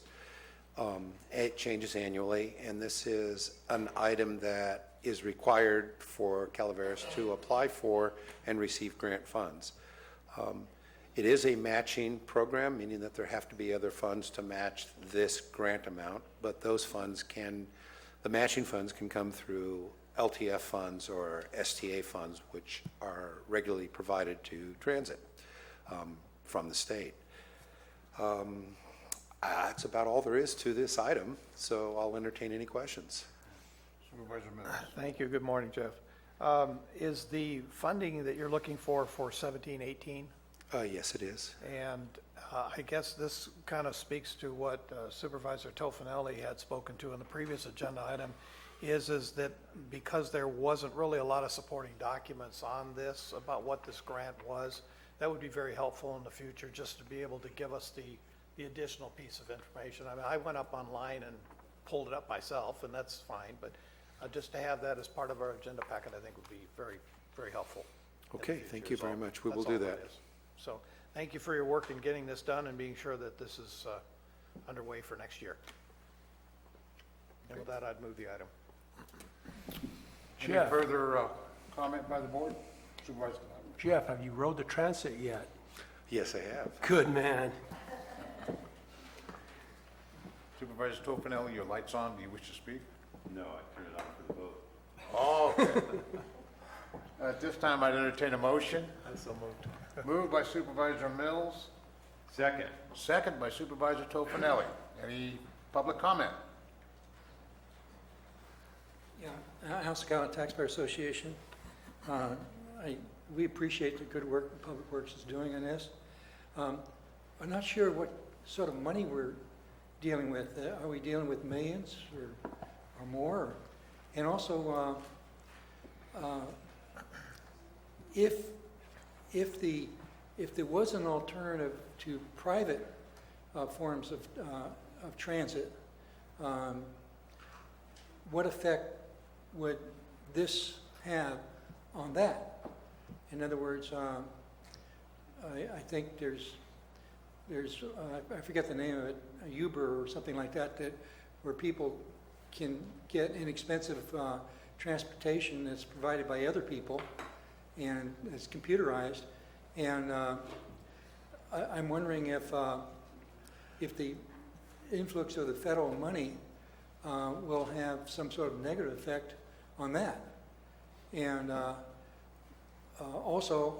It changes annually, and this is an item that is required for Calaveras to apply for and receive grant funds. It is a matching program, meaning that there have to be other funds to match this grant amount, but those funds the matching funds can come through LTF funds or STA funds, which are regularly provided to transit from the state. That's about all there is to this item, so I'll entertain any questions. Supervisor Mills. Thank you. Good morning, Jeff. Is the funding that you're looking for 17-18? Yes, it is. And I guess this kind of speaks to what Supervisor Tofinelli had spoken to in the previous agenda item, is that because there wasn't really a lot of supporting documents on this about what this grant was, that would be very helpful in the future, just to be able to give us the additional piece of information. I mean, I went up online and pulled it up myself, and that's fine, but just to have that as part of our agenda packet, I think would be very, very helpful. Okay, thank you very much. We will do that. So thank you for your work in getting this done and being sure that this is underway for next year. And with that, I'd move the item. Any Jeff. further comment by the board? Supervisor. Jeff, have you rode the transit yet? Yes, I have. Good man. Supervisor Tofinelli, your light's on. Do you wish to speak? No, I turned it on for the vote. Oh, okay. At this time, I'd entertain a motion. So moved. Moved by Supervisor Mills, Second. second by Supervisor Tofinelli. Any public comment? Yeah, House of County Taxpayer Association. We appreciate the good work that Public Works is doing on this. I'm not sure what sort of money we're dealing with. Are we dealing with millions or more? And also, if there was an alternative to private forms of transit, what effect would this have on that? In other words, I think there's I forget the name of it, a Uber or something like that, where people can get inexpensive transportation that's provided by other people and it's computerized. And I'm wondering if the influx of the federal money will have some sort of negative effect on that. And also,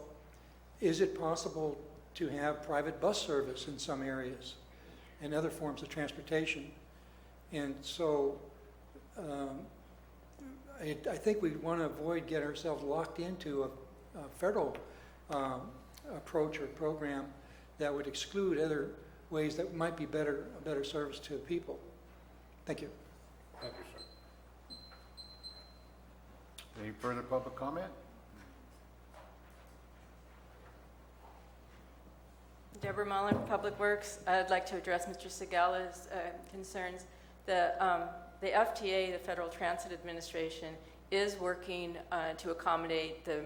is it possible to have private bus service in some areas and other forms of transportation? And so I think we want to avoid getting ourselves locked into a federal approach or program that would exclude other ways that might be a better service to the people. Thank you. Thank you, sir. Any further public comment? Deborah Mullen, Public Works. I'd like to address Mr. Segala's concerns. The FTA, the Federal Transit Administration, is working to accommodate the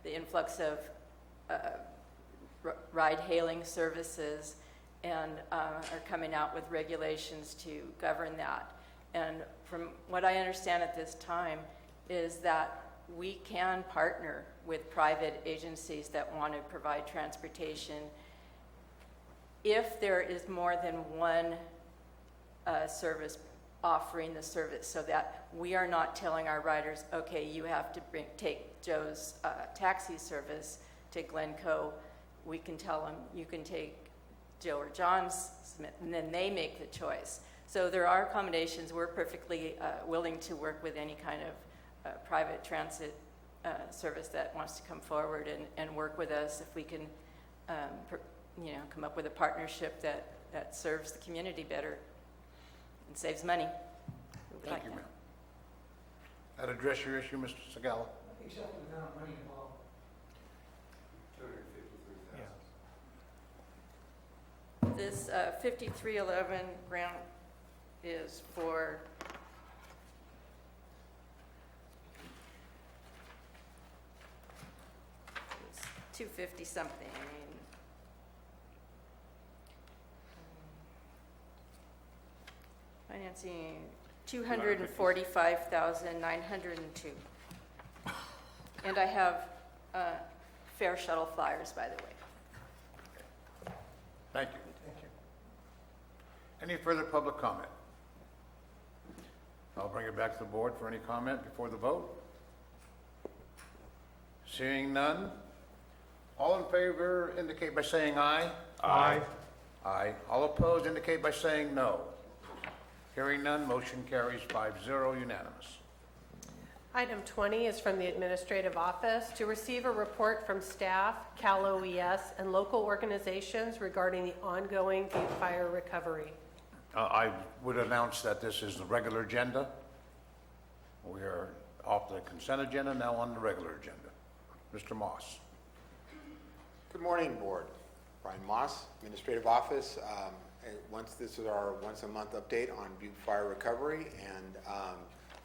influx of ride-hailing services and are coming out with regulations to govern that. And from what I understand at this time is that we can partner with private agencies that want to provide transportation if there is more than one service offering the service, so that we are not telling our riders, okay, you have to take Joe's taxi service to Glencoe. We can tell them, you can take Joe or John's Smith, and then they make the choice. So there are accommodations. We're perfectly willing to work with any kind of private transit service that wants to come forward and work with us if we can come up with a partnership that serves the community better and saves money. Thank you, ma'am. That address your issue, Mr. Segala? Except the amount of money involved. This 5311 grant is for it's $250 something. Financing $245,902. And I have fare shuttle flyers, by the way. Thank you. Any further public comment? I'll bring it back to the board for any comment before the vote. Seeing none, all in favor indicate by saying aye. Aye. Aye. All opposed indicate by saying no. Hearing none, motion carries 5-0, unanimous. Item 20 is from the Administrative Office to receive a report from staff, Cal OES, and local organizations regarding the ongoing Butte Fire recovery. I would announce that this is the regular agenda. We are off the consent agenda, now on the regular agenda. Mr. Moss. Good morning, Board. Brian Moss, Administrative Office. This is our once-a-month update on Butte Fire recovery, and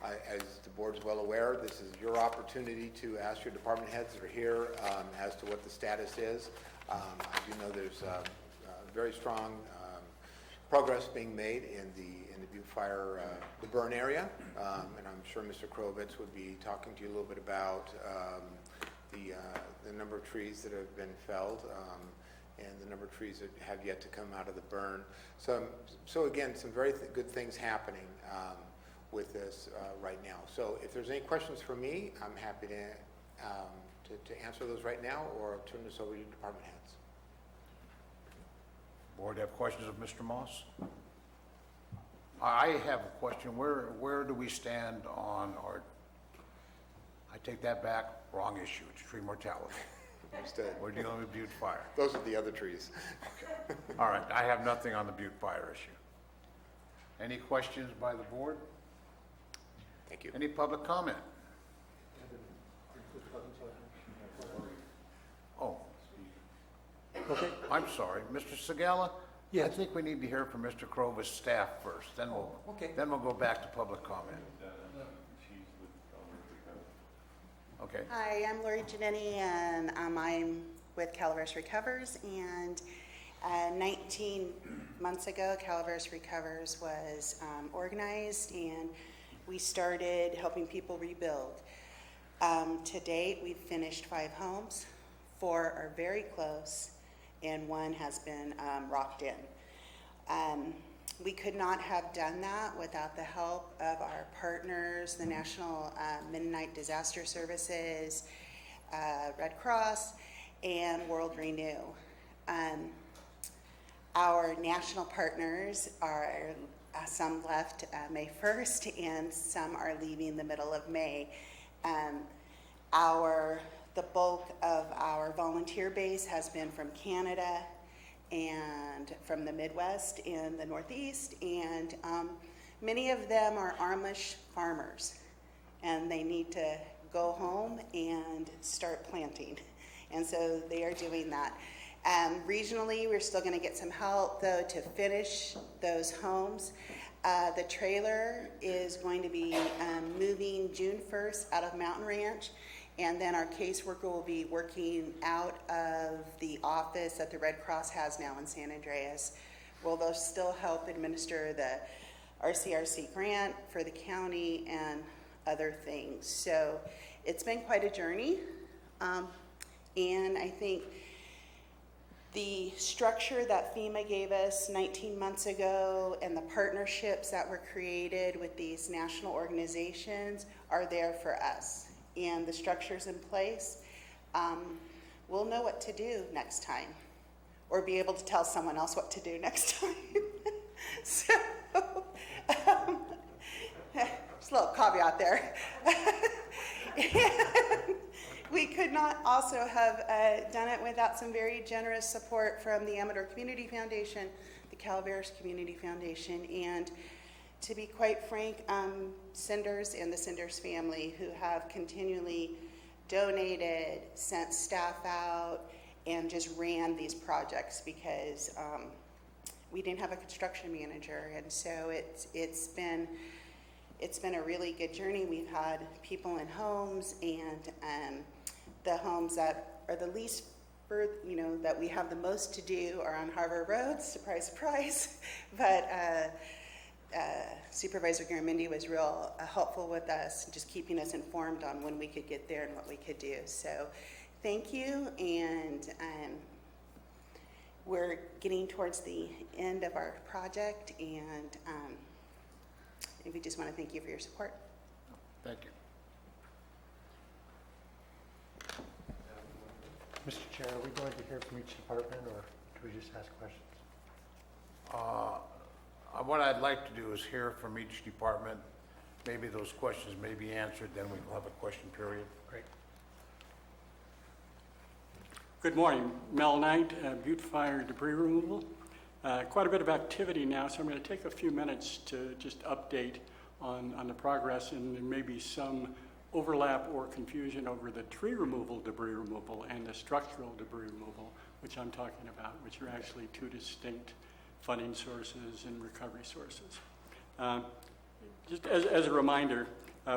as the board's well aware, this is your opportunity to ask your department heads that are here as to what the status is. I do know there's very strong progress being made in the Butte Fire, the burn area, and I'm sure Mr. Krovitz would be talking to you a little bit about the number of trees that have been felled and the number of trees that have yet to come out of the burn. So again, some very good things happening with this right now. So if there's any questions for me, I'm happy to answer those right now or turn this over to department heads. Board have questions of Mr. Moss? I have a question. Where do we stand on our, I take that back, wrong issue, it's tree mortality. Understood. We're dealing with Butte Fire. Those are the other trees. Okay. All right, I have nothing on the Butte Fire issue. Any questions by the board? Thank you. Any public comment? Oh. Okay. I'm sorry. Mr. Segala? Yes. I think we need to hear from Mr. Crova's staff first, then then we'll go back to public comment. Okay. Hi, I'm Lori Giannetti, and I'm with Calaveras Recovers, and 19 months ago, Calaveras Recovers was organized, and we started helping people rebuild. To date, we've finished 5 homes. 4 are very close, and 1 has been rocked in. We could not have done that without the help of our partners, the National Mennonite Disaster Services, Red Cross, and World Renew. Our national partners are, some left May 1st, and some are leaving the middle of May. The bulk of our volunteer base has been from Canada and from the Midwest and the Northeast, and many of them are Amish farmers, and they need to go home and start planting, and so they are doing that. Regionally, we're still going to get some help, though, to finish those homes. The trailer is going to be moving June 1st out of Mountain Ranch, and then our caseworker will be working out of the office that the Red Cross has now in San Andreas. Well, they'll still help administer the RCRC grant for the county and other things. So it's been quite a journey, and I think the structure that FEMA gave us 19 months ago and the partnerships that were created with these national organizations are there for us. And the structure's in place. We'll know what to do next time, or be able to tell someone else what to do next time. So, just a little caveat there. We could not also have done it without some very generous support from the Amador Community Foundation, the Calaveras Community Foundation, and to be quite frank, Cinders and the Cinders family, who have continually donated, sent staff out, and just ran these projects because we didn't have a construction manager, and so it's been a really good journey. We've had people in homes, and the homes that are the least, that we have the most to do are on Harbor Road. Surprise, surprise. But Supervisor Garamendi was real helpful with us, just keeping us informed on when we could get there and what we could do. So thank you, and we're getting towards the end of our project, and we just want to thank you for your support. Thank you. Mr. Chair, are we going to hear from each department, or do we just ask questions? What I'd like to do is hear from each department. Maybe those questions may be answered, then we will have a question period. Great. Good morning. Mel Knight, Butte Fire Debris Removal. Quite a bit of activity now, so I'm going to take a few minutes to just update on the progress, and there may be some overlap or confusion over the tree removal, debris removal, and the structural debris removal, which I'm talking about, which are actually two distinct funding sources and recovery sources. Just as a reminder,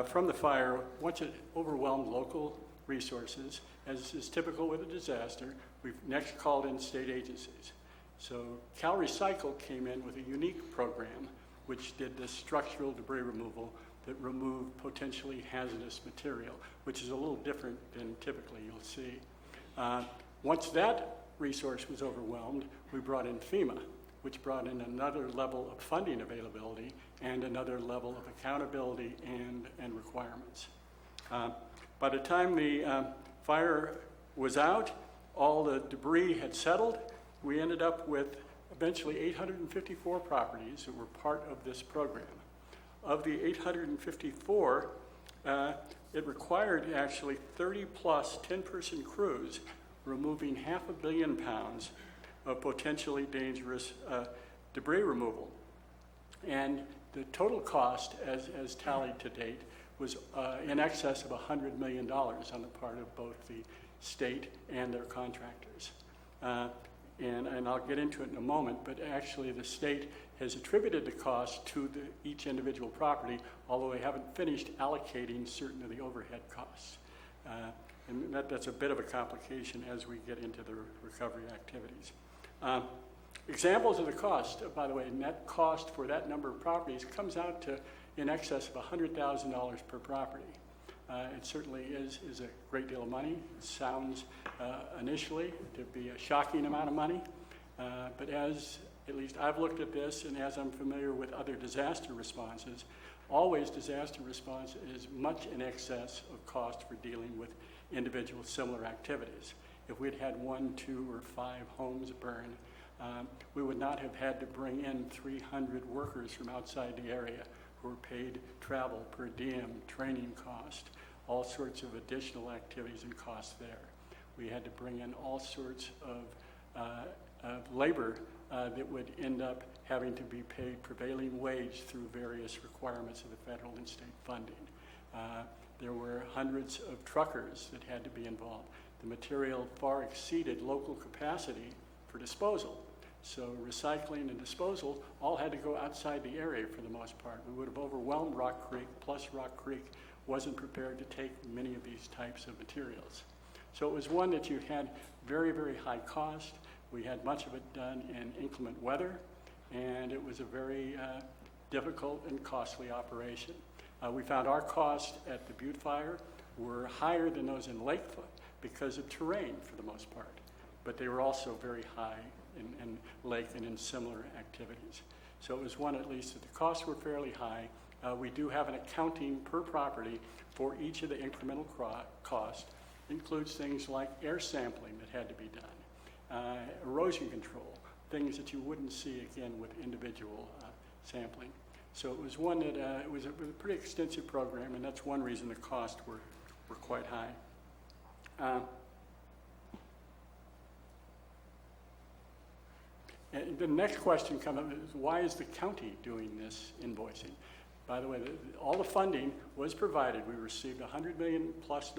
from the fire, once it overwhelmed local resources, as is typical with a disaster, we've next called in state agencies. So Cal Recycle came in with a unique program which did the structural debris removal that removed potentially hazardous material, which is a little different than typically you'll see. Once that resource was overwhelmed, we brought in FEMA, which brought in another level of funding availability and another level of accountability and requirements. By the time the fire was out, all the debris had settled. We ended up with eventually 854 properties that were part of this program. Of the 854, it required actually 30-plus 10-person crews removing 500 million pounds of potentially dangerous debris removal. And the total cost, as tallied to date, was in excess of $100 million on the part of both the state and their contractors. And I'll get into it in a moment, but actually the state has attributed the cost to each individual property, although they haven't finished allocating certain of the overhead costs. And that's a bit of a complication as we get into the recovery activities. Examples of the cost, by the way, net cost for that number of properties comes out to in excess of $100,000 per property. It certainly is a great deal of money. It sounds initially to be a shocking amount of money, but as at least I've looked at this, and as I'm familiar with other disaster responses, always disaster response is much in excess of cost for dealing with individual similar activities. If we'd had 1, 2, or 5 homes burn, we would not have had to bring in 300 workers from outside the area who were paid travel, per diem, training cost, all sorts of additional activities and costs there. We had to bring in all sorts of labor that would end up having to be paid prevailing wage through various requirements of the federal and state funding. There were hundreds of truckers that had to be involved. the material far exceeded local capacity for disposal. So recycling and disposal all had to go outside the area for the most part. We would have overwhelmed Rock Creek, plus Rock Creek wasn't prepared to take many of these types of materials. So it was one that you had very, very high cost. We had much of it done in inclement weather, and it was a very difficult and costly operation. We found our costs at the Butte Fire were higher than those in Lakefoot because of terrain for the most part, but they were also very high in Lake and in similar activities. So it was one at least that the costs were fairly high. We do have an accounting per property for each of the incremental costs. Includes things like air sampling that had to be done, erosion control, things that you wouldn't see again with individual sampling. So it was one that it was a pretty extensive program, and that's one reason the costs were quite high. And the next question comes up is, why is the county doing this invoicing? By the way, all the funding was provided. We received $100 million plus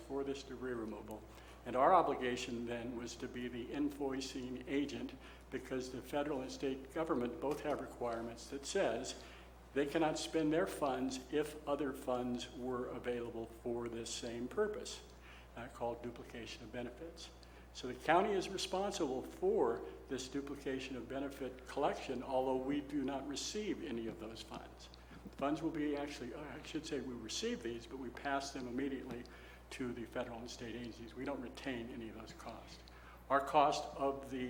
for this debris removal. And our obligation then was to be the invoicing agent, because the federal and state government both have requirements that says they cannot spend their funds if other funds were available for this same purpose, called duplication of benefits. So the county is responsible for this duplication of benefit collection, although we do not receive any of those funds. Funds will be actually, I should say we receive these, but we pass them immediately to the federal and state agencies. We don't retain any of those costs. Our cost of the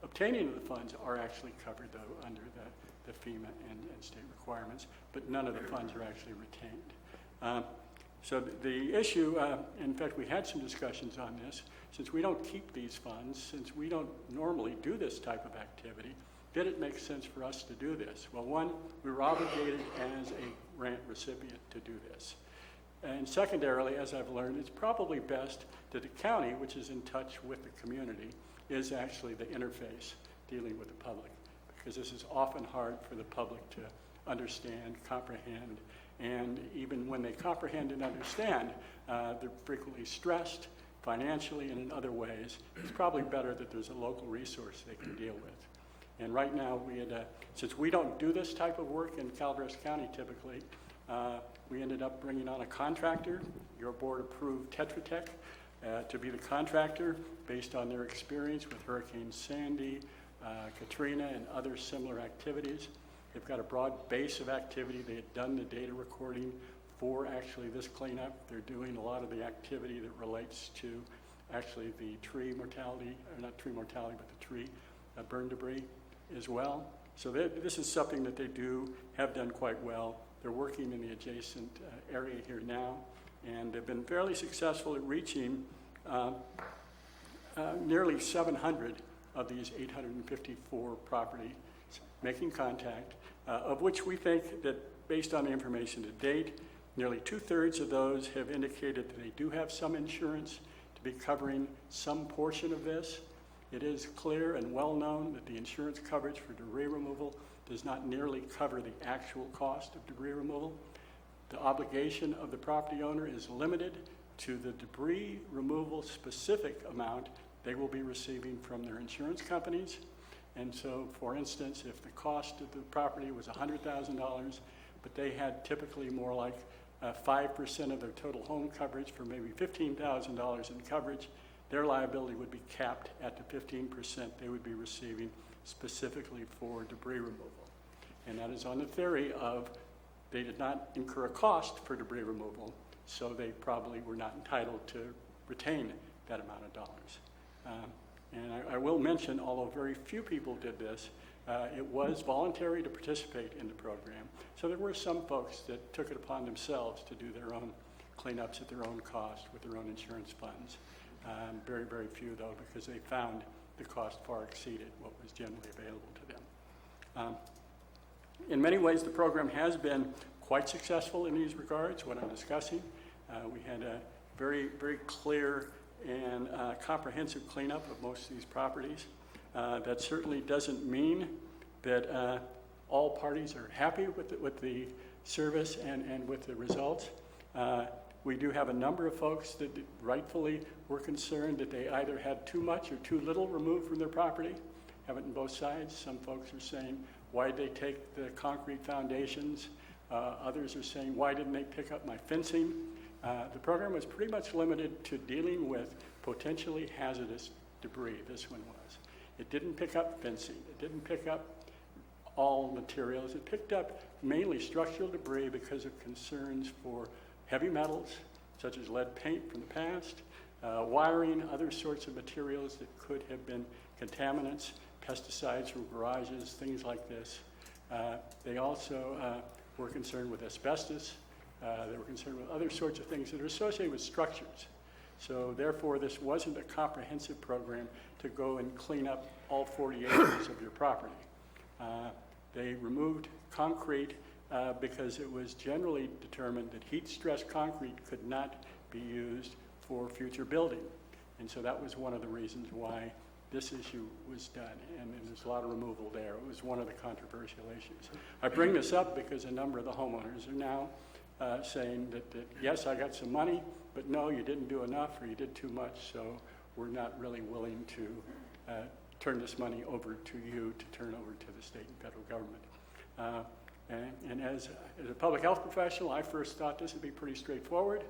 obtaining of the funds are actually covered, though, under the FEMA and state requirements, but none of the funds are actually retained. So the issue, in fact, we had some discussions on this. Since we don't keep these funds, since we don't normally do this type of activity, did it make sense for us to do this? Well, one, we were obligated as a grant recipient to do this. And secondarily, as I've learned, it's probably best that the county, which is in touch with the community, is actually the interface dealing with the public, because this is often hard for the public to understand, comprehend, and even when they comprehend and understand, they're frequently stressed financially and in other ways. It's probably better that there's a local resource they can deal with. And right now, we had, since we don't do this type of work in Calaveras County typically, we ended up bringing on a contractor. Your board approved Tetra Tech to be the contractor based on their experience with Hurricane Sandy, Katrina, and other similar activities. They've got a broad base of activity. They had done the data recording for actually this cleanup. They're doing a lot of the activity that relates to actually the tree mortality, or not tree mortality, but the tree burn debris as well. So this is something that they have done quite well. They're working in the adjacent area here now, and they've been fairly successful at reaching nearly 700 of these 854 properties, making contact, of which we think that based on the information to date, nearly 2/3 of those have indicated that they do have some insurance to be covering some portion of this. It is clear and well known that the insurance coverage for debris removal does not nearly cover the actual cost of debris removal. The obligation of the property owner is limited to the debris removal specific amount they will be receiving from their insurance companies. And so, for instance, if the cost of the property was $100,000, but they had typically more like 5% of their total home coverage for maybe $15,000 in coverage, their liability would be capped at the 15% they would be receiving specifically for debris removal. And that is on the theory of they did not incur a cost for debris removal, so they probably were not entitled to retain that amount of dollars. And I will mention, although very few people did this, it was voluntary to participate in the program. So there were some folks that took it upon themselves to do their own cleanups at their own cost with their own insurance funds. Very, very few, though, because they found the cost far exceeded what was generally available to them. In many ways, the program has been quite successful in these regards, what I'm discussing. We had a very, very clear and comprehensive cleanup of most of these properties. That certainly doesn't mean that all parties are happy with the service and with the results. We do have a number of folks that rightfully were concerned that they either had too much or too little removed from their property. Have it on both sides. Some folks are saying, why did they take the concrete foundations? Others are saying, why didn't they pick up my fencing? The program was pretty much limited to dealing with potentially hazardous debris. This one was. It didn't pick up fencing. It didn't pick up all materials. It picked up mainly structural debris because of concerns for heavy metals, such as lead paint from the past, wiring, other sorts of materials that could have been contaminants, pesticides from garages, things like this. They also were concerned with asbestos. They were concerned with other sorts of things that are associated with structures. So therefore, this wasn't a comprehensive program to go and clean up all 40 acres of your property. They removed concrete because it was generally determined that heat-stress concrete could not be used for future building. And so that was one of the reasons why this issue was done, and there's a lot of removal there. It was one of the controversial issues. I bring this up because a number of the homeowners are now saying that, yes, I got some money, but no, you didn't do enough or you did too much, so we're not really willing to turn this money over to you to turn over to the state and federal government. And as a public health professional, I first thought this would be pretty straightforward.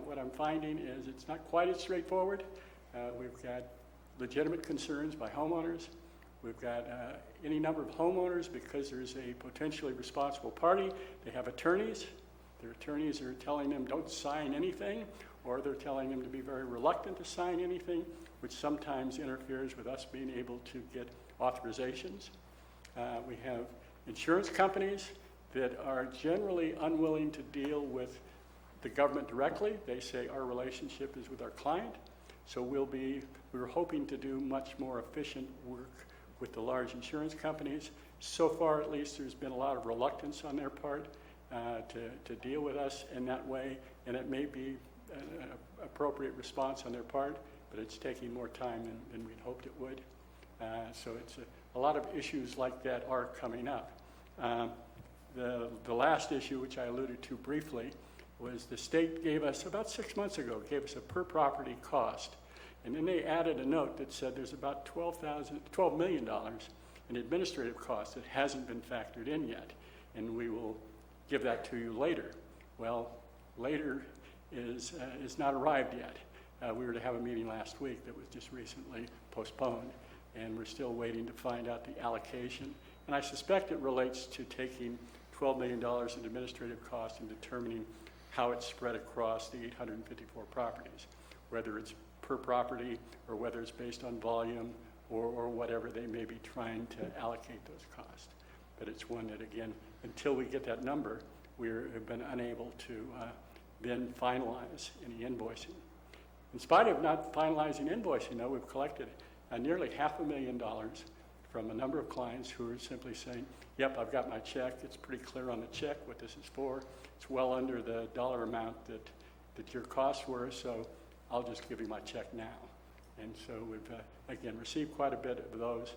What I'm finding is it's not quite as straightforward. We've got legitimate concerns by homeowners. We've got any number of homeowners, because there's a potentially responsible party, they have attorneys. Their attorneys are telling them don't sign anything, or they're telling them to be very reluctant to sign anything, which sometimes interferes with us being able to get authorizations. We have insurance companies that are generally unwilling to deal with the government directly. They say our relationship is with our client. So we're hoping to do much more efficient work with the large insurance companies. So far, at least, there's been a lot of reluctance on their part to deal with us in that way, and it may be an appropriate response on their part, but it's taking more time than we'd hoped it would. So it's a lot of issues like that are coming up. The last issue, which I alluded to briefly, was the state gave us, about 6 months ago, gave us a per property cost. And then they added a note that said there's about $12 million in administrative costs that hasn't been factored in yet. And we will give that to you later. Well, later is not arrived yet. We were to have a meeting last week that was just recently postponed, and we're still waiting to find out the allocation. And I suspect it relates to taking $12 million in administrative costs and determining how it's spread across the 854 properties, whether it's per property or whether it's based on volume or whatever they may be trying to allocate those costs. But it's one that, again, until we get that number, we have been unable to then finalize any invoicing. In spite of not finalizing invoicing, though, we've collected nearly $500,000 from a number of clients who are simply saying, yep, I've got my check. It's pretty clear on the check what this is for. It's well under the dollar amount that your costs were, so I'll just give you my check now. And so we've, again, received quite a bit of those,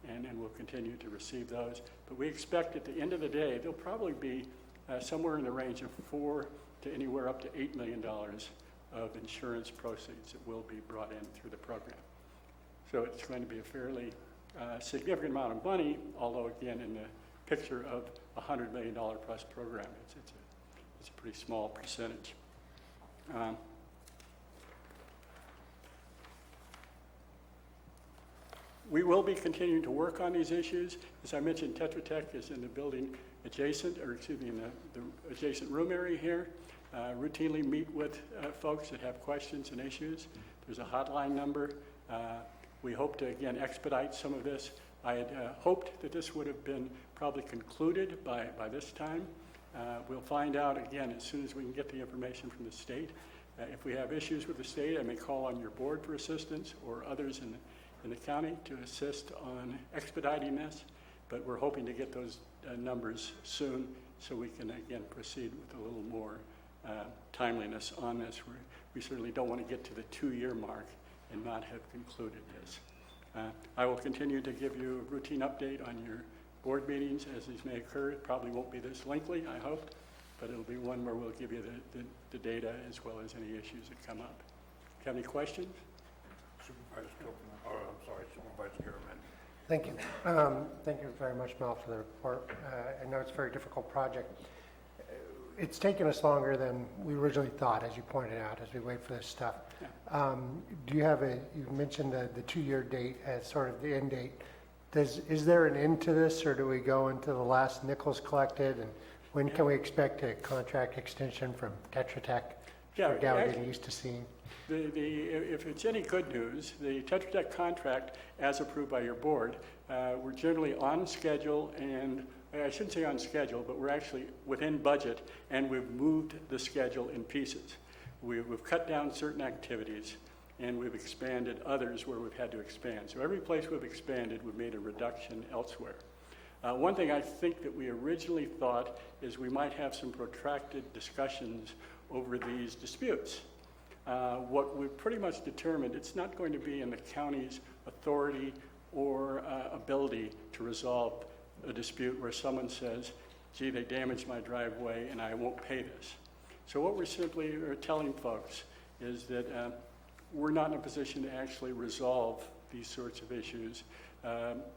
and we'll continue to receive those. But we expect at the end of the day, there'll probably be somewhere in the range of $4 to anywhere up to $8 million of insurance proceeds that will be brought in through the program. So it's going to be a fairly significant amount of money, although again, in the picture of a $100 million plus program, it's a pretty small percentage. We will be continuing to work on these issues. As I mentioned, Tetra Tech is in the building adjacent, or excuse me, in the adjacent room area here. Routinely meet with folks that have questions and issues. There's a hotline number. We hope to, again, expedite some of this. I had hoped that this would have been probably concluded by this time. We'll find out, again, as soon as we can get the information from the state. If we have issues with the state, I may call on your board for assistance or others in the county to assist on expediting this. But we're hoping to get those numbers soon so we can, again, proceed with a little more timeliness on this. We certainly don't want to get to the 2-year mark and not have concluded this. I will continue to give you a routine update on your board meetings as these may occur. It probably won't be this lengthy, I hope. but it'll be one where we'll give you the data as well as any issues that come up. Have any questions? Supervisor Garament. Thank you. Thank you very much, Mel, for the report. I know it's a very difficult project. It's taken us longer than we originally thought, as you pointed out, as we wait for this stuff. Do you have you mentioned the 2-year date as sort of the end date. Is there an end to this, or do we go into the last nickels collected? And when can we expect a contract extension from Tetra Tech? We're now getting used to seeing. If it's any good news, the Tetra Tech contract, as approved by your board, we're generally on schedule, and I shouldn't say on schedule, but we're actually within budget, and we've moved the schedule in pieces. We've cut down certain activities, and we've expanded others where we've had to expand. So every place we've expanded, we've made a reduction elsewhere. One thing I think that we originally thought is we might have some protracted discussions over these disputes. What we've pretty much determined, it's not going to be in the county's authority or ability to resolve a dispute where someone says, gee, they damaged my driveway and I won't pay this. So what we're simply telling folks is that we're not in a position to actually resolve these sorts of issues.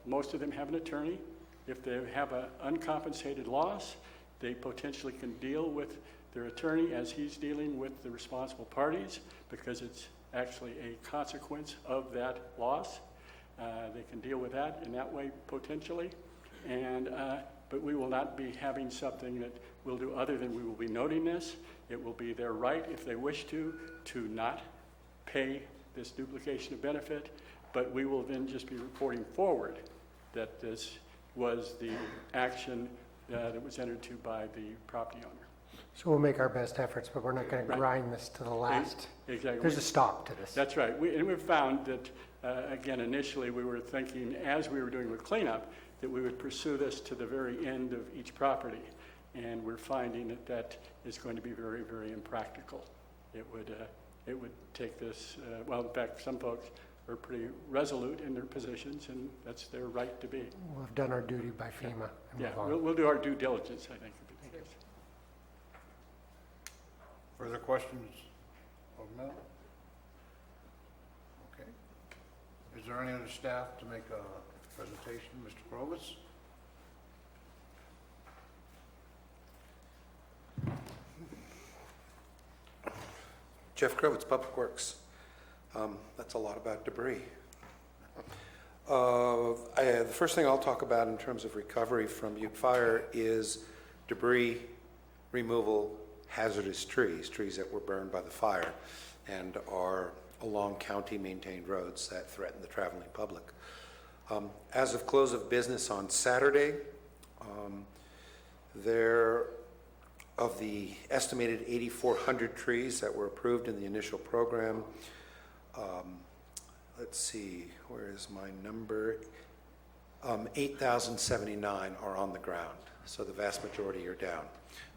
Most of them have an attorney. If they have an uncompensated loss, they potentially can deal with their attorney as he's dealing with the responsible parties, because it's actually a consequence of that loss. They can deal with that in that way potentially. But we will not be having something that we'll do other than we will be noting this. It will be their right, if they wish to not pay this duplication of benefit, but we will then just be reporting forward that this was the action that was entered to by the property owner. So we'll make our best efforts, but we're not going to grind this to the last. Exactly. There's a stop to this. That's right. And we've found that, again, initially we were thinking, as we were doing with cleanup, that we would pursue this to the very end of each property. And we're finding that that is going to be very, very impractical. It would take this, well, in fact, some folks are pretty resolute in their positions, and that's their right to be. We've done our duty by FEMA. And Yeah, move on. we'll do our due diligence, I think. Further questions of Mel? Okay. Is there any other staff to make a presentation? Mr. Krovitz? Jeff Krovitz, Public Works. That's a lot about debris. The first thing I'll talk about in terms of recovery from Butte Fire is debris removal, hazardous trees that were burned by the fire and are along county-maintained roads that threaten the traveling public. As of close of business on Saturday, of the estimated 8,400 trees that were approved in the initial program, let's see, where is my number? 8,079 are on the ground, so the vast majority are down.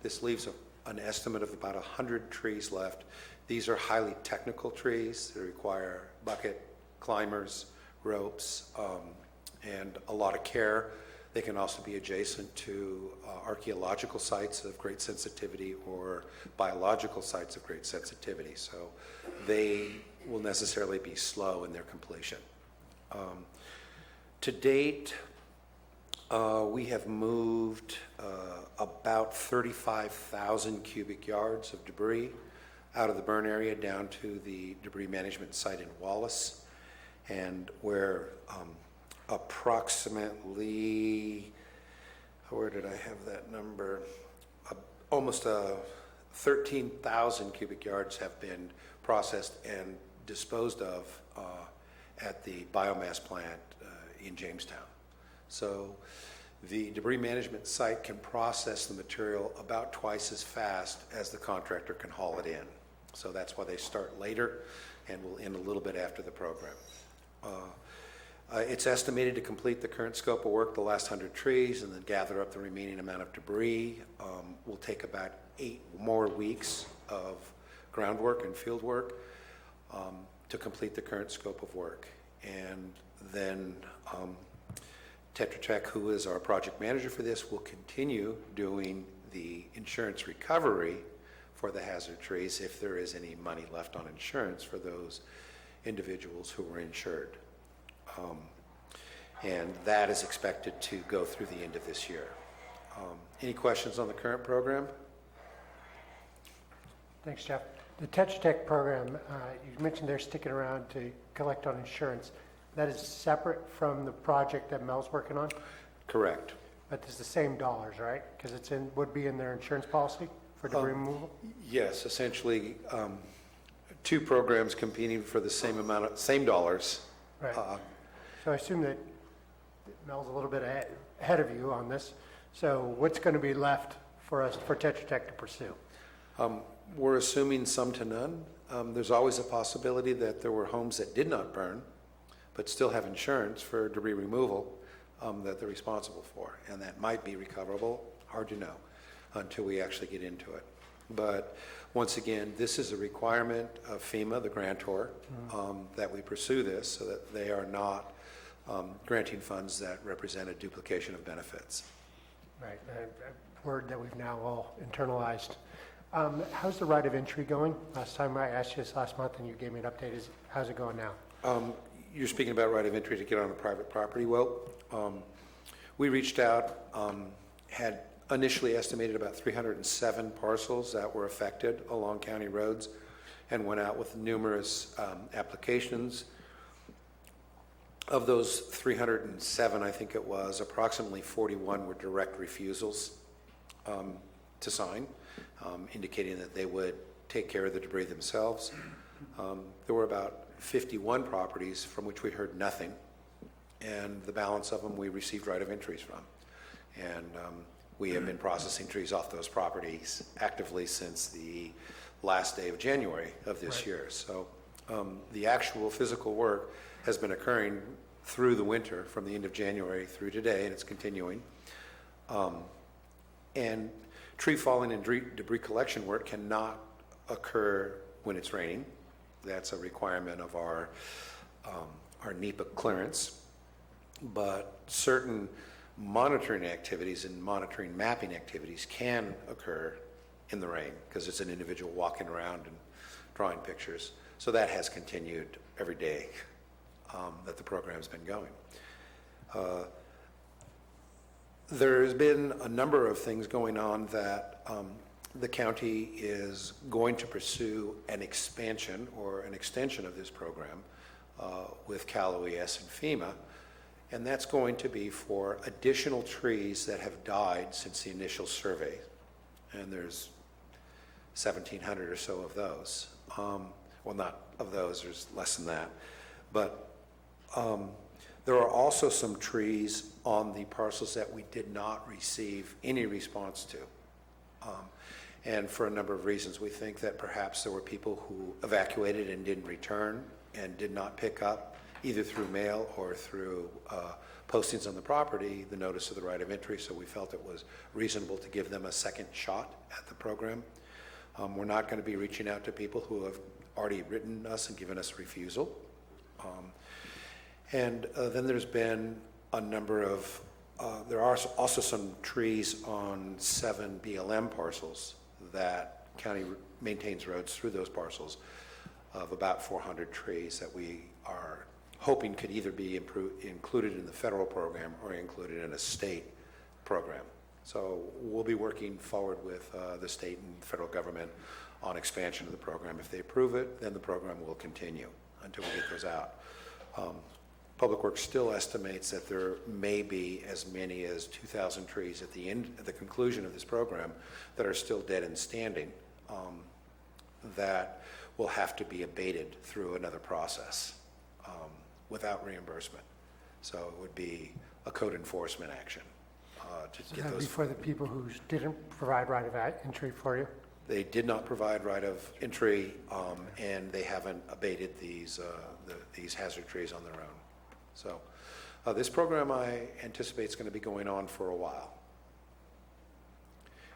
This leaves an estimate of about 100 trees left. These are highly technical trees that require bucket, climbers, ropes, and a lot of care. They can also be adjacent to archaeological sites of great sensitivity or biological sites of great sensitivity. So they will necessarily be slow in their completion. To date, we have moved about 35,000 cubic yards of debris out of the burn area down to the debris management site in Wallace, and where approximately, where did I have that number? Almost 13,000 cubic yards have been processed and disposed of at the biomass plant in Jamestown. So the debris management site can process the material about twice as fast as the contractor can haul it in. So that's why they start later and will end a little bit after the program. It's estimated to complete the current scope of work, the last 100 trees, and then gather up the remaining amount of debris. Will take about 8 more weeks of groundwork and field work to complete the current scope of work. And then Tetra Tech, who is our project manager for this, will continue doing the insurance recovery for the hazard trees if there is any money left on insurance for those individuals who were insured. And that is expected to go through the end of this year. Any questions on the current program? Thanks, Jeff. The Tetra Tech program, you mentioned they're sticking around to collect on insurance. That is separate from the project that Mel's working on? Correct. But it's the same dollars, right? Because would be in their insurance policy for debris removal? Yes, essentially, two programs competing for the same dollars. Right. So I assume that Mel's a little bit ahead of you on this. So what's going to be left for Tetra Tech to pursue? We're assuming some to none. There's always a possibility that there were homes that did not burn, but still have insurance for debris removal that they're responsible for. And that might be recoverable, hard to know until we actually get into it. But once again, this is a requirement of FEMA, the grantor, that we pursue this so that they are not granting funds that represent a duplication of benefits. Right, a word that we've now all internalized. How's the right of entry going? Last time I asked you this last month and you gave me an update. How's it going now? You're speaking about right of entry to get on a private property. Well, we reached out, had initially estimated about 307 parcels that were affected along county roads, and went out with numerous applications. Of those 307, I think it was, approximately 41 were direct refusals to sign, indicating that they would take care of the debris themselves. There were about 51 properties from which we heard nothing, and the balance of them we received right of entries from. And we have been processing trees off those properties actively since the last day of January of this year. So the actual physical work has been occurring through the winter, from the end of January through today, and it's continuing. And tree falling and debris collection work cannot occur when it's raining. That's a requirement of our NEPA clearance. But certain monitoring activities and monitoring mapping activities can occur in the rain because it's an individual walking around and drawing pictures. So that has continued every day that the program's been going. There's been a number of things going on that the county is going to pursue an expansion or an extension of this program with Cal OES and FEMA, and that's going to be for additional trees that have died since the initial survey, and there's 1,700 or so of those. Well, not of those, there's less than that, but there are also some trees on the parcels that we did not receive any response to. And for a number of reasons, we think that perhaps there were people who evacuated and didn't return and did not pick up, either through mail or through postings on the property, the notice of the right of entry, so we felt it was reasonable to give them a second shot at the program. We're not going to be reaching out to people who have already written us and given us refusal. And then there's been a number of, there are also some trees on 7 BLM parcels that county maintains roads through those parcels of about 400 trees that we are hoping could either be included in the federal program or included in a state program. So we'll be working forward with the state and federal government on expansion of the program. If they approve it, then the program will continue until we get those out. Public Works still estimates that there may be as many as 2,000 trees at the conclusion of this program that are still dead and standing that will have to be abated through another process without reimbursement. So it would be a code enforcement action to So get that'd those. be for the people who didn't provide right of entry for you? They did not provide right of entry, and they haven't abated these hazard trees on their own. So this program I anticipate is going to be going on for a while.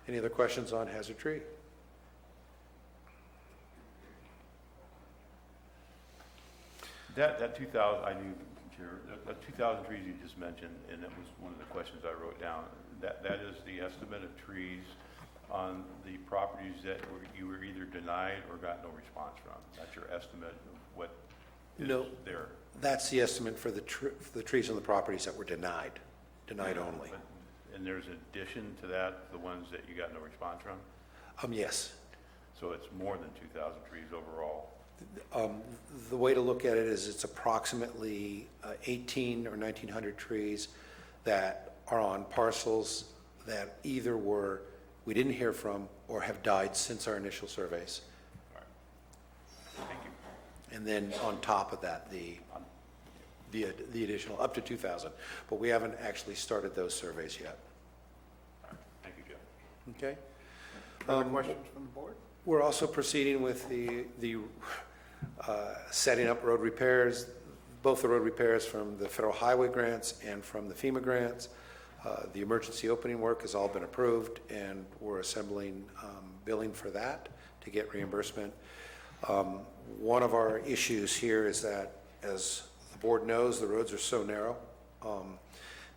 Any other questions on hazard tree? That 2,000, I knew, Chair, that 2,000 trees you just mentioned, and that was one of the questions I wrote down. That is the estimate of trees on the properties that you were either denied or got no response from? That's your estimate of what is No. there? That's the estimate for the trees on the properties that were denied only. And there's addition to that, the ones that you got no response from? Yes. So it's more than 2,000 trees overall? The way to look at it is it's approximately 18 or 1,900 trees that are on parcels that either we didn't hear from or have died since our initial surveys. All right. Thank you. And then on top of that, the additional up to 2,000. But we haven't actually started those surveys yet. All right. Thank you, Joe. Okay? Other questions from the board? We're also proceeding with the setting up road repairs, both the road repairs from the federal highway grants and from the FEMA grants. The emergency opening work has all been approved, and we're assembling billing for that to get reimbursement. One of our issues here is that, as the board knows, the roads are so narrow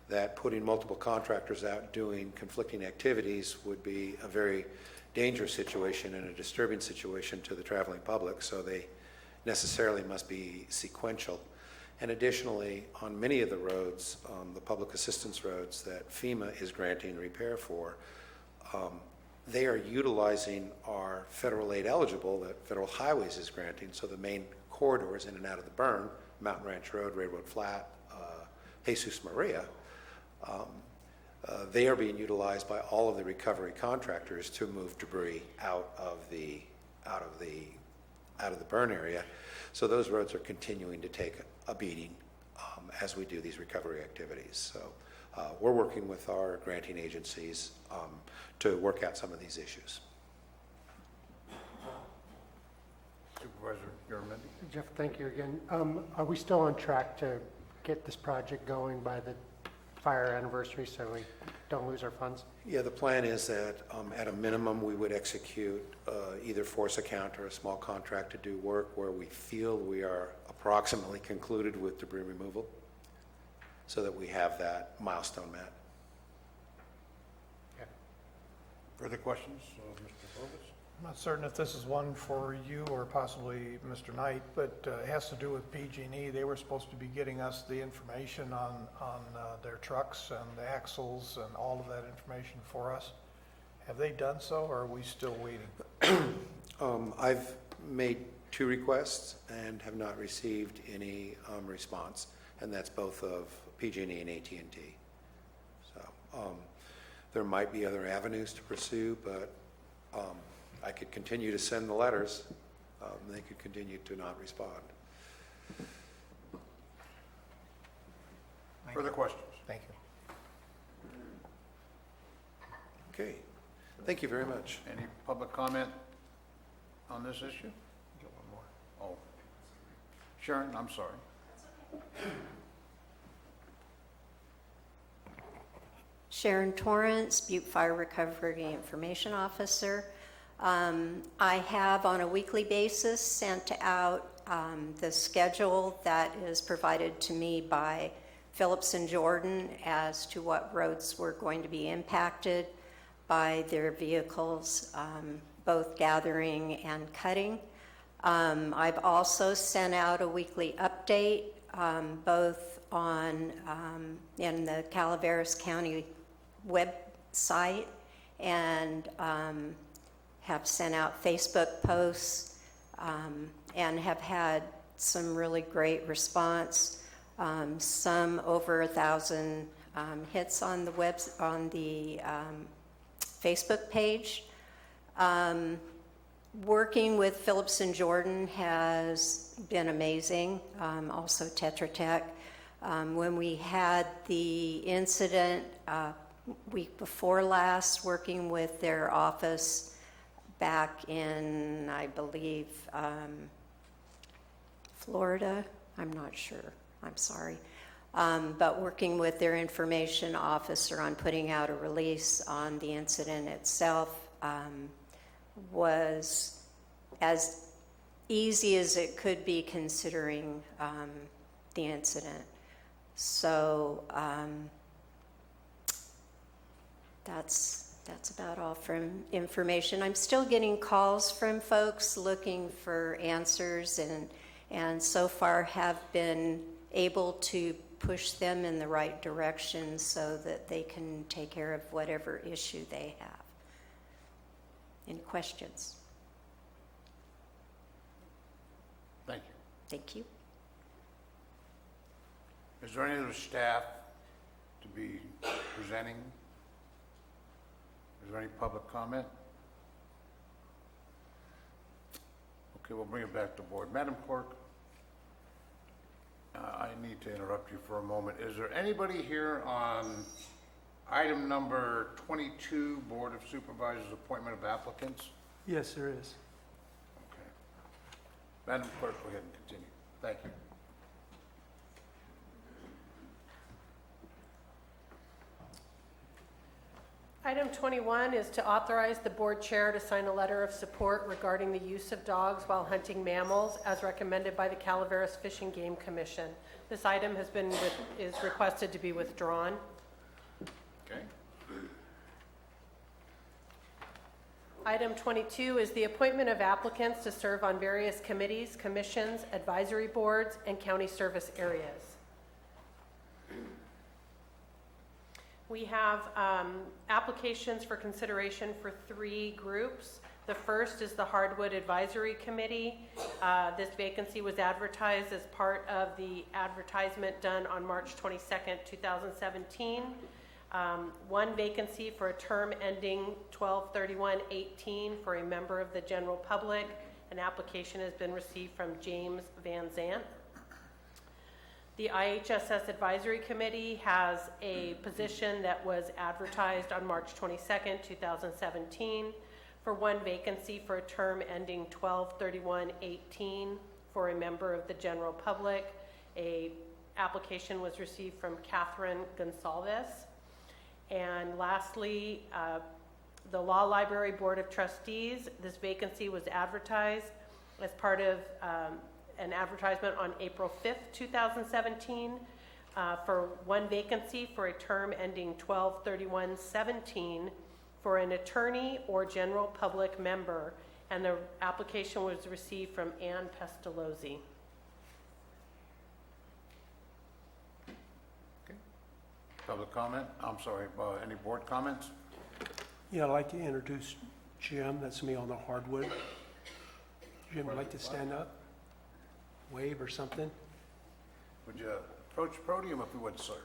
that putting multiple contractors out doing conflicting activities would be a very dangerous situation and a disturbing situation to the traveling public, so they necessarily must be sequential. And additionally, on many of the roads, the public assistance roads that FEMA is granting repair for, they are utilizing our federal aid eligible that Federal Highways is granting, so the main corridors in and out of the burn, Mountain Ranch Road, Railroad Flat, Jesus Maria, they are being utilized by all of the recovery contractors to move debris out of the burn area. So those roads are continuing to take a beating as we do these recovery activities. So we're working with our granting agencies to work out some of these issues. Supervisor Garamendi? Jeff, thank you again. Are we still on track to get this project going by the fire anniversary so we don't lose our funds? Yeah, the plan is that at a minimum, we would execute either force account or a small contract to do work where we feel we are approximately concluded with debris removal so that we have that milestone met. Okay. Further questions of Mr. Fogus? I'm not certain if this is one for you or possibly Mr. Knight, but it has to do with PG&E. They were supposed to be getting us the information on their trucks and the axles and all of that information for us. Have they done so, or are we still waiting? I've made 2 requests and have not received any response, and that's both of PG&E and AT&T. So there might be other avenues to pursue, but I could continue to send the letters. They could continue to not respond. Further questions? Thank you. Okay. Thank you very much. Any public comment on this issue? Oh, Sharon, I'm sorry. Sharon Torrance, Butte Fire Recovery Information Officer. I have on a weekly basis sent out the schedule that is provided to me by Phillips and Jordan as to what roads were going to be impacted by their vehicles, both gathering and cutting. I've also sent out a weekly update, both on in the Calaveras County website and have sent out Facebook posts and have had some really great response. Some over 1,000 hits on the Facebook page. Working with Phillips and Jordan has been amazing. Also Tetra Tech. When we had the incident week before last, working with their office back in, I believe, Florida. I'm not sure. I'm sorry. But working with their information officer on putting out a release on the incident itself was as easy as it could be considering the incident. So that's That's about all from information. I'm still getting calls from folks looking for answers, and so far have been able to push them in the right direction so that they can take care of whatever issue they have. Any questions? Thank you. Thank you. Is there any other staff to be presenting? Is there any public comment? Okay, we'll bring it back to board. Madam Clerk, I need to interrupt you for a moment. Is there anybody here on item number 22, Board of Supervisors appointment of applicants? Yes, there is. Okay. Madam Clerk, go ahead and continue. Thank you. Item 21 is to authorize the board chair to sign a letter of support regarding the use of dogs while hunting mammals as recommended by the Calaveras Fish and Game Commission. This item is requested to be withdrawn. Okay. Item 22 is the appointment of applicants to serve on various committees, commissions, advisory boards, and county service areas. We have applications for consideration for 3 groups. The first is the Hardwood Advisory Committee. This vacancy was advertised as part of the advertisement done on March 22nd, 2017. 1 vacancy for a term ending 12/31/18 for a member of the general public. An application has been received from James Van Zant. The IHSS Advisory Committee has a position that was advertised on March 22nd, 2017 for 1 vacancy for a term ending 12/31/18 for a member of the general public. A application was received from Catherine Gonsalves. And lastly, the Law Library Board of Trustees. This vacancy was advertised as part of an advertisement on April 5th, 2017 for 1 vacancy for a term ending 12/31/17 for an attorney or general public member, and the application was received from Ann Pestalozzi. Okay. Public comment? I'm sorry, any board comments? Yeah, I'd like to introduce Jim. That's me on the hardwood. Jim, would like to stand up? Wave or something? Would you approach the podium if you would, sir?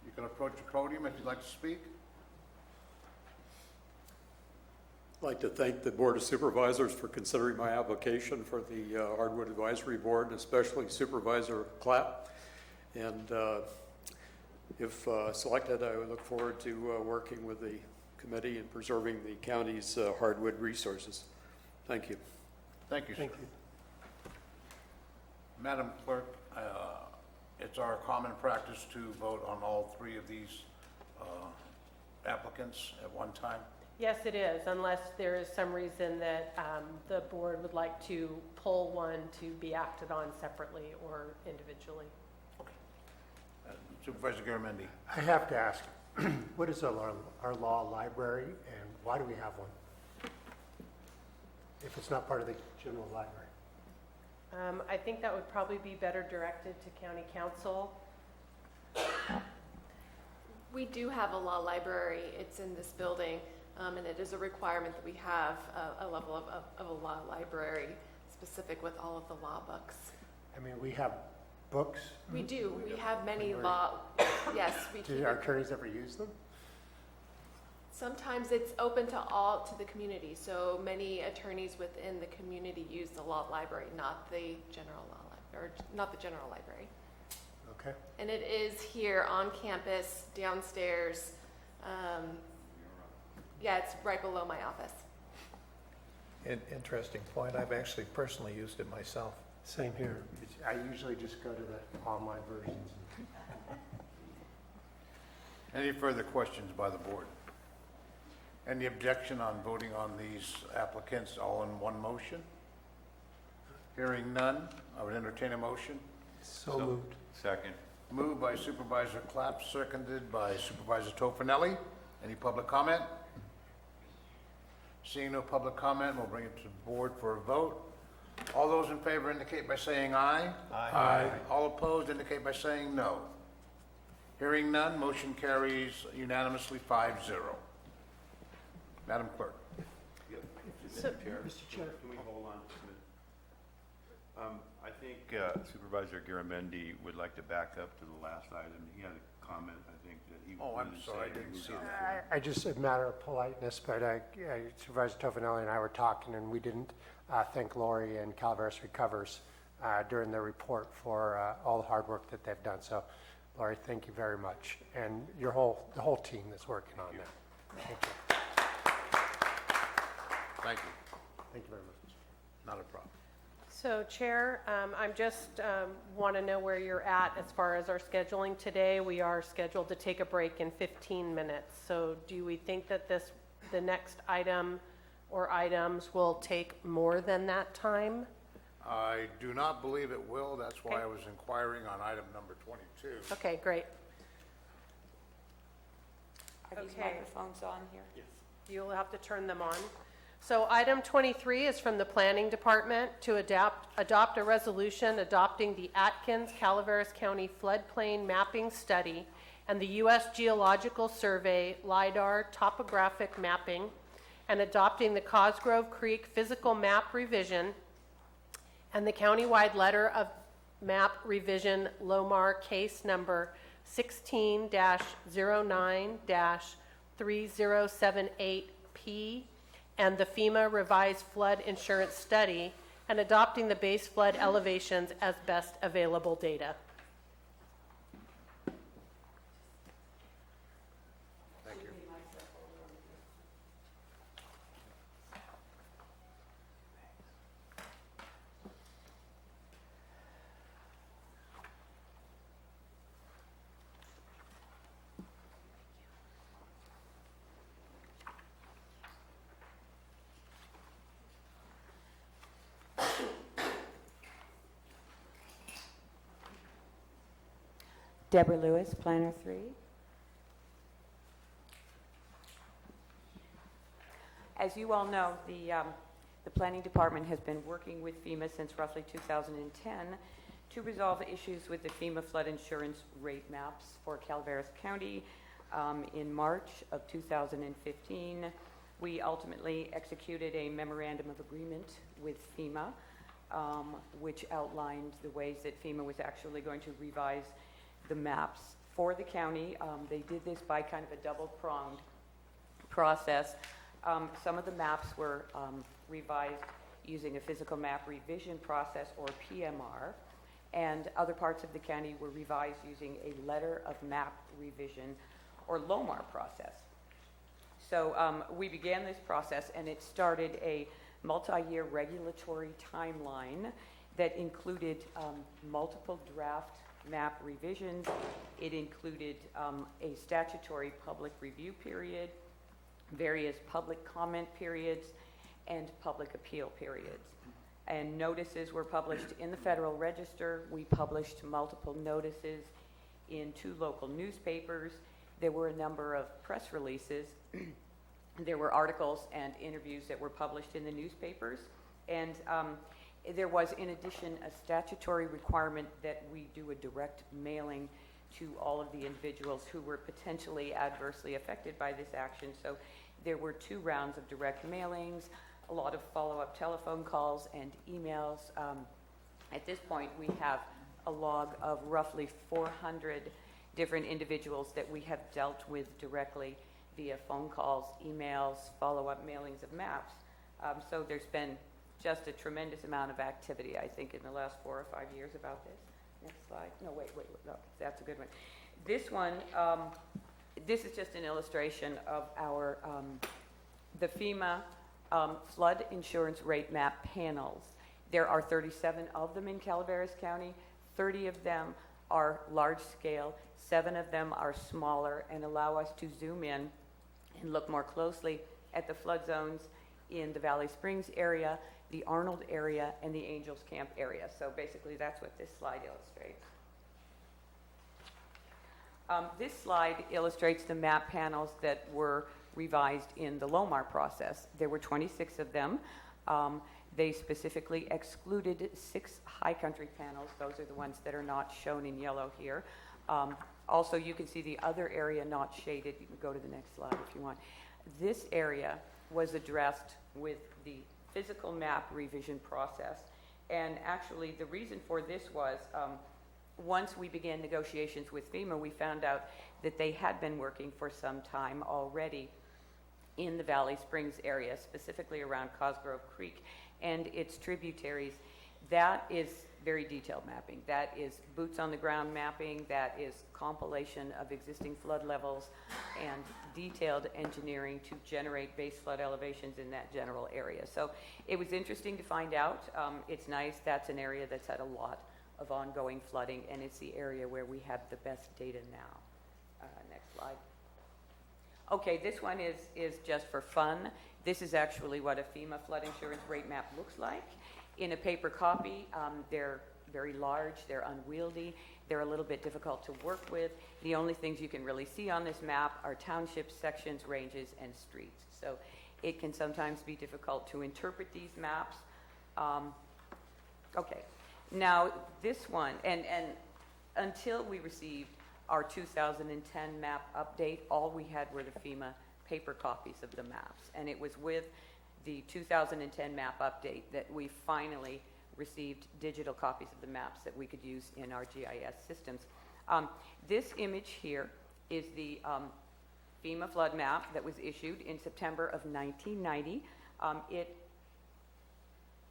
You can approach the podium if you'd like to speak. I'd like to thank the Board of Supervisors for considering my application for the Hardwood Advisory Board, and especially Supervisor Clapp. And if selected, I would look forward to working with the committee in preserving the county's hardwood resources. Thank you. Thank you, sir. Thank you. Madam Clerk, it's our common practice to vote on all 3 of these applicants at one time. Yes, it is, unless there is some reason that the board would like to pull one to be acted on separately or individually. Supervisor Garamendi. I have to ask, what is our law library, and why do we have one? If it's not part of the general library. I think that would probably be better directed to county council. We do have a law library. It's in this building, and it is a requirement that we have a level of a law library specific with all of the law books. I mean, we have books. We do. We have many law, yes. Do our attorneys ever use them? Sometimes it's open to the community, so many attorneys within the community use the law library, not the general law library, or not the general library. Okay. And it is here on campus, downstairs. Yeah, it's right below my office. Interesting point. I've actually personally used it myself. Same here. I usually just go to the online versions. Any further questions by the board? Any objection on voting on these applicants all in one motion? Hearing none, I would entertain a motion. So moved. Second. Moved by Supervisor Clapp, seconded by Supervisor Tofinelli. Any public comment? Seeing no public comment, we'll bring it to the board for a vote. All those in favor indicate by saying aye. Aye. All opposed indicate by saying no. Hearing none, motion carries unanimously 5-0. Madam Clerk. Mr. Chair, can we hold on just a minute? I think Supervisor Garamendi would like to back up to the last item. He had a comment, I think, that he Oh, wanted I'm to sorry, say. I didn't see that. I just, a matter of politeness, but Supervisor Tofinelli and I were talking, and we didn't thank Lori and Calaveras Recovers during their report for all the hard work that they've done. So, Lori, thank you very much, and the whole team that's working on that. Thank you. Thank you. Thank you very much. Not a problem. So, Chair, I'm just want to know where you're at as far as our scheduling today. We are scheduled to take a break in 15 minutes. So do we think that the next item or items will take more than that time? I do not believe it will. That's why I was inquiring on item number 22. Okay, great. Are these Okay. microphones on here? Yes. You'll have to turn them on. So item 23 is from the Planning Department to adopt a resolution adopting the Atkins-Calaveras County floodplain mapping study and the U.S. Geological Survey LIDAR topographic mapping and adopting the Cosgrove Creek physical map revision and the countywide letter of map revision LOMAR case number 16-09-3078P and the FEMA revised flood insurance study and adopting the base flood elevations as best available data. Thank you. Deborah Lewis, Planner 3. As you all know, the Planning Department has been working with FEMA since roughly 2010 to resolve issues with the FEMA flood insurance rate maps for Calaveras County. In March of 2015, we ultimately executed a memorandum of agreement with FEMA, which outlined the ways that FEMA was actually going to revise the maps for the county. They did this by kind of a double-pronged process. Some of the maps were revised using a physical map revision process, or PMR, and other parts of the county were revised using a letter of map revision, or LOMAR process. So we began this process, and it started a multi-year regulatory timeline that included multiple draft map revisions. It included a statutory public review period, various public comment periods, and public appeal periods. And notices were published in the Federal Register. We published multiple notices in 2 local newspapers. There were a number of press releases. There were articles and interviews that were published in the newspapers. And there was, in addition, a statutory requirement that we do a direct mailing to all of the individuals who were potentially adversely affected by this action. So there were 2 rounds of direct mailings, a lot of follow-up telephone calls and emails. At this point, we have a log of roughly 400 different individuals that we have dealt with directly via phone calls, emails, follow-up mailings of maps. So there's been just a tremendous amount of activity, I think, in the last 4 or 5 years about this. Next slide. No, wait, no, that's a good one. This one, this is just an illustration of our, the FEMA flood insurance rate map panels. There are 37 of them in Calaveras County. 30 of them are large scale. 7 of them are smaller and allow us to zoom in and look more closely at the flood zones in the Valley Springs area, the Arnold area, and the Angels Camp area. So basically that's what this slide illustrates. This slide illustrates the map panels that were revised in the LOMAR process. There were 26 of them. They specifically excluded 6 high country panels. Those are the ones that are not shown in yellow here. Also, you can see the other area not shaded. You can go to the next slide if you want. This area was addressed with the physical map revision process. And actually, the reason for this was once we began negotiations with FEMA, we found out that they had been working for some time already in the Valley Springs area, specifically around Cosgrove Creek and its tributaries. That is very detailed mapping. That is boots on the ground mapping. That is compilation of existing flood levels and detailed engineering to generate base flood elevations in that general area. So it was interesting to find out. It's nice. That's an area that's had a lot of ongoing flooding, and it's the area where we have the best data now. Next slide. Okay, this one is just for fun. This is actually what a FEMA flood insurance rate map looks like. In a paper copy, they're very large, they're unwieldy, they're a little bit difficult to work with. The only things you can really see on this map are townships, sections, ranges, and streets. So it can sometimes be difficult to interpret these maps. Okay, now this one, and until we received our 2010 map update, all we had were the FEMA paper copies of the maps. And it was with the 2010 map update that we finally received digital copies of the maps that we could use in our GIS systems. This image here is the FEMA flood map that was issued in September of 1990.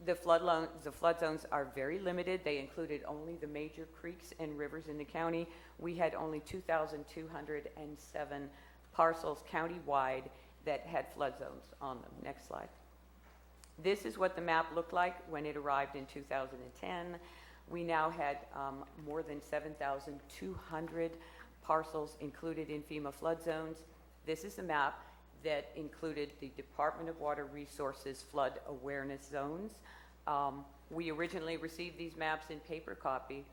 The flood zones are very limited. They included only the major creeks and rivers in the county. We had only 2,207 parcels county-wide that had flood zones on them. Next slide. This is what the map looked like when it arrived in 2010. We now had more than 7,200 parcels included in FEMA flood zones. This is a map that included the Department of Water Resources flood awareness zones. We originally received these maps in paper copy.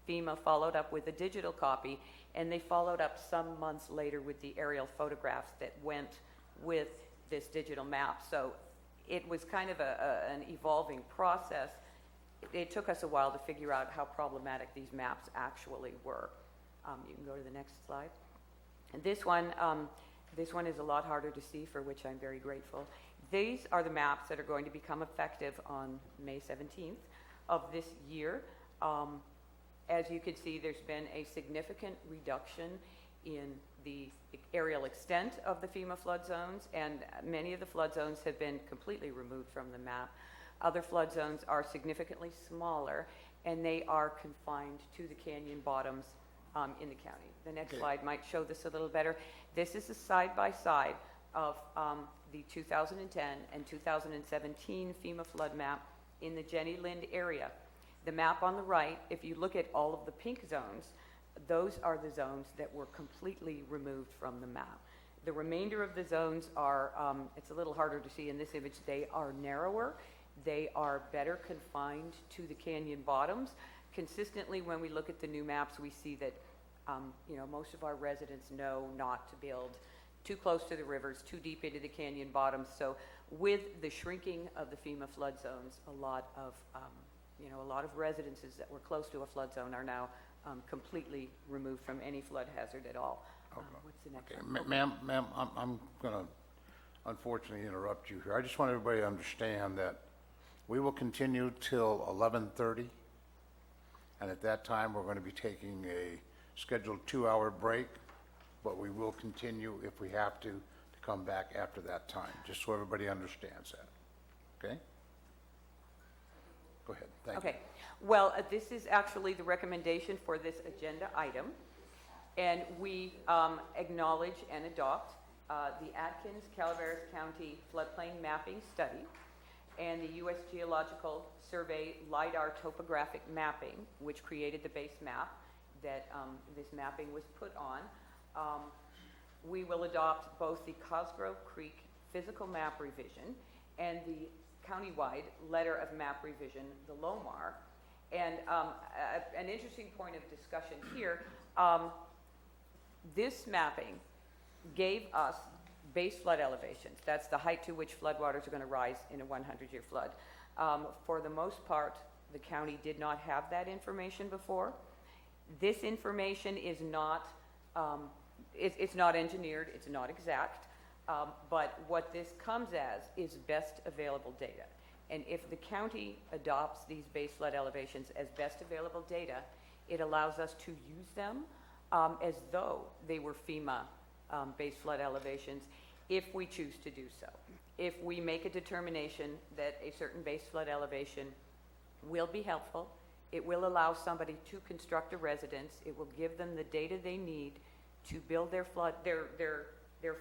FEMA followed up with a digital copy, and they followed up some months later with the aerial photographs that went with this digital map. So it was kind of an evolving process. It took us a while to figure out how problematic these maps actually were. You can go to the next slide. And this one is a lot harder to see, for which I'm very grateful. These are the maps that are going to become effective on May 17th of this year. As you can see, there's been a significant reduction in the aerial extent of the FEMA flood zones, and many of the flood zones have been completely removed from the map. Other flood zones are significantly smaller, and they are confined to the canyon bottoms in the county. The next slide might show this a little better. This is a side-by-side of the 2010 and 2017 FEMA flood map in the Jenny Lind area. The map on the right, if you look at all of the pink zones, those are the zones that were completely removed from the map. The remainder of the zones are, it's a little harder to see in this image, they are narrower. They are better confined to the canyon bottoms. Consistently, when we look at the new maps, we see that most of our residents know not to build too close to the rivers, too deep into the canyon bottoms. So with the shrinking of the FEMA flood zones, a lot of residences that were close to a flood zone are now completely removed from any flood hazard at all. What's the next one? Ma'am, I'm going to unfortunately interrupt you here. I just want everybody to understand that we will continue till 11:30, and at that time we're going to be taking a scheduled 2-hour break, but we will continue if we have to come back after that time, just so everybody understands that. Okay? Go ahead. Thank you. Okay. Well, this is actually the recommendation for this agenda item, and we acknowledge and adopt the Atkins Calaveras County floodplain mapping study and the U.S. Geological Survey LIDAR topographic mapping, which created the base map that this mapping was put on. We will adopt both the Cosgrove Creek physical map revision and the countywide letter of map revision, the LOMAR. And an interesting point of discussion here, This mapping gave us base flood elevations. That's the height to which floodwaters are going to rise in a 100-year flood. For the most part, the county did not have that information before. This information is not, it's not engineered, it's not exact, but what this comes as is best available data. And if the county adopts these base flood elevations as best available data, it allows us to use them as though they were FEMA base flood elevations if we choose to do so. If we make a determination that a certain base flood elevation will be helpful, it will allow somebody to construct a residence, it will give them the data they need to build their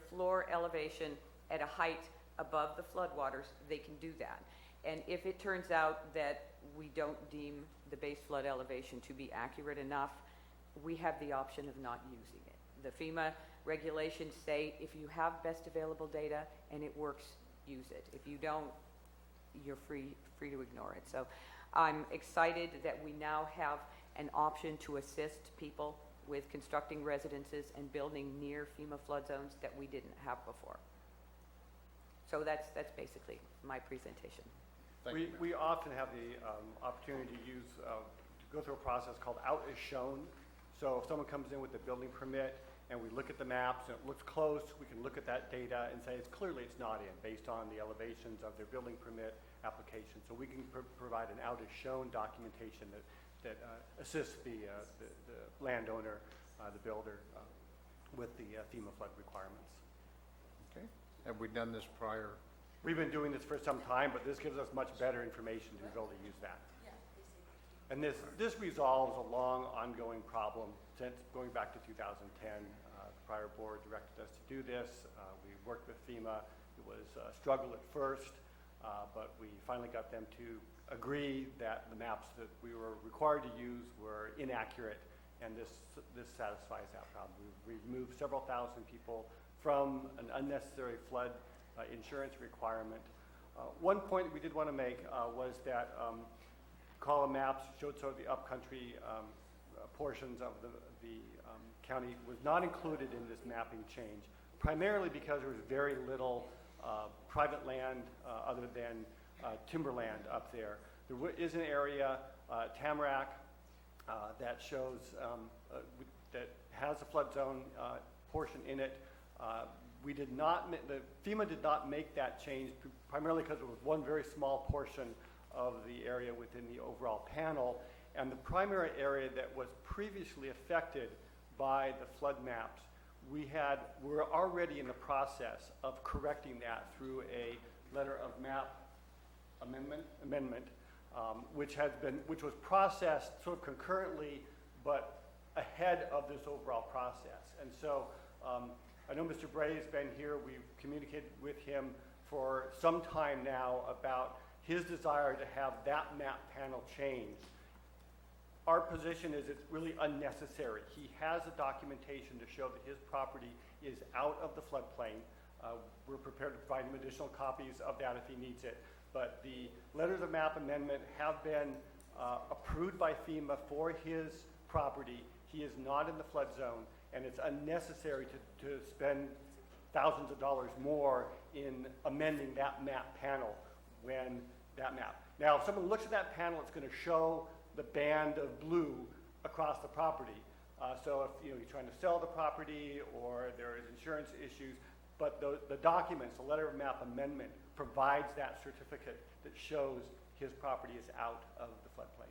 floor elevation at a height above the floodwaters, they can do that. And if it turns out that we don't deem the base flood elevation to be accurate enough, we have the option of not using it. The FEMA regulations say if you have best available data and it works, use it. If you don't, you're free to ignore it. So I'm excited that we now have an option to assist people with constructing residences and building near FEMA flood zones that we didn't have before. So that's basically my presentation. We often have the opportunity to use, to go through a process called out as shown. So if someone comes in with a building permit and we look at the maps and it looks close, we can look at that data and say clearly it's not in based on the elevations of their building permit application. So we can provide an out as shown documentation that assists the landowner, the builder, with the FEMA flood requirements. Okay. Have we done this prior? We've been doing this for some time, but this gives us much better information to be able to use that. And this resolves a long ongoing problem since going back to 2010. The prior board directed us to do this. We worked with FEMA. It was a struggle at first, but we finally got them to agree that the maps that we were required to use were inaccurate, and this satisfies that problem. We've removed several thousand people from an unnecessary flood insurance requirement. One point we did want to make was that column maps showed sort of the upcountry portions of the county was not included in this mapping change, primarily because there was very little private land other than timberland up there. There is an area, Tamarack, that shows that has a flood zone portion in it. We did not, the FEMA did not make that change primarily because it was one very small portion of the area within the overall panel, and the primary area that was previously affected by the flood maps, we're already in the process of correcting that through a letter of map amendment, which was processed sort of concurrently, but ahead of this overall process. And so I know Mr. Bray has been here. We've communicated with him for some time now about his desire to have that map panel changed. Our position is it's really unnecessary. He has a documentation to show that his property is out of the floodplain. We're prepared to provide him additional copies of that if he needs it. But the letters of map amendment have been approved by FEMA for his property. He is not in the flood zone, and it's unnecessary to spend thousands of dollars more in amending that map panel when that map. Now, if someone looks at that panel, it's going to show the band of blue across the property. So if you're trying to sell the property or there is insurance issues, but the documents, the letter of map amendment, provides that certificate that shows his property is out of the floodplain.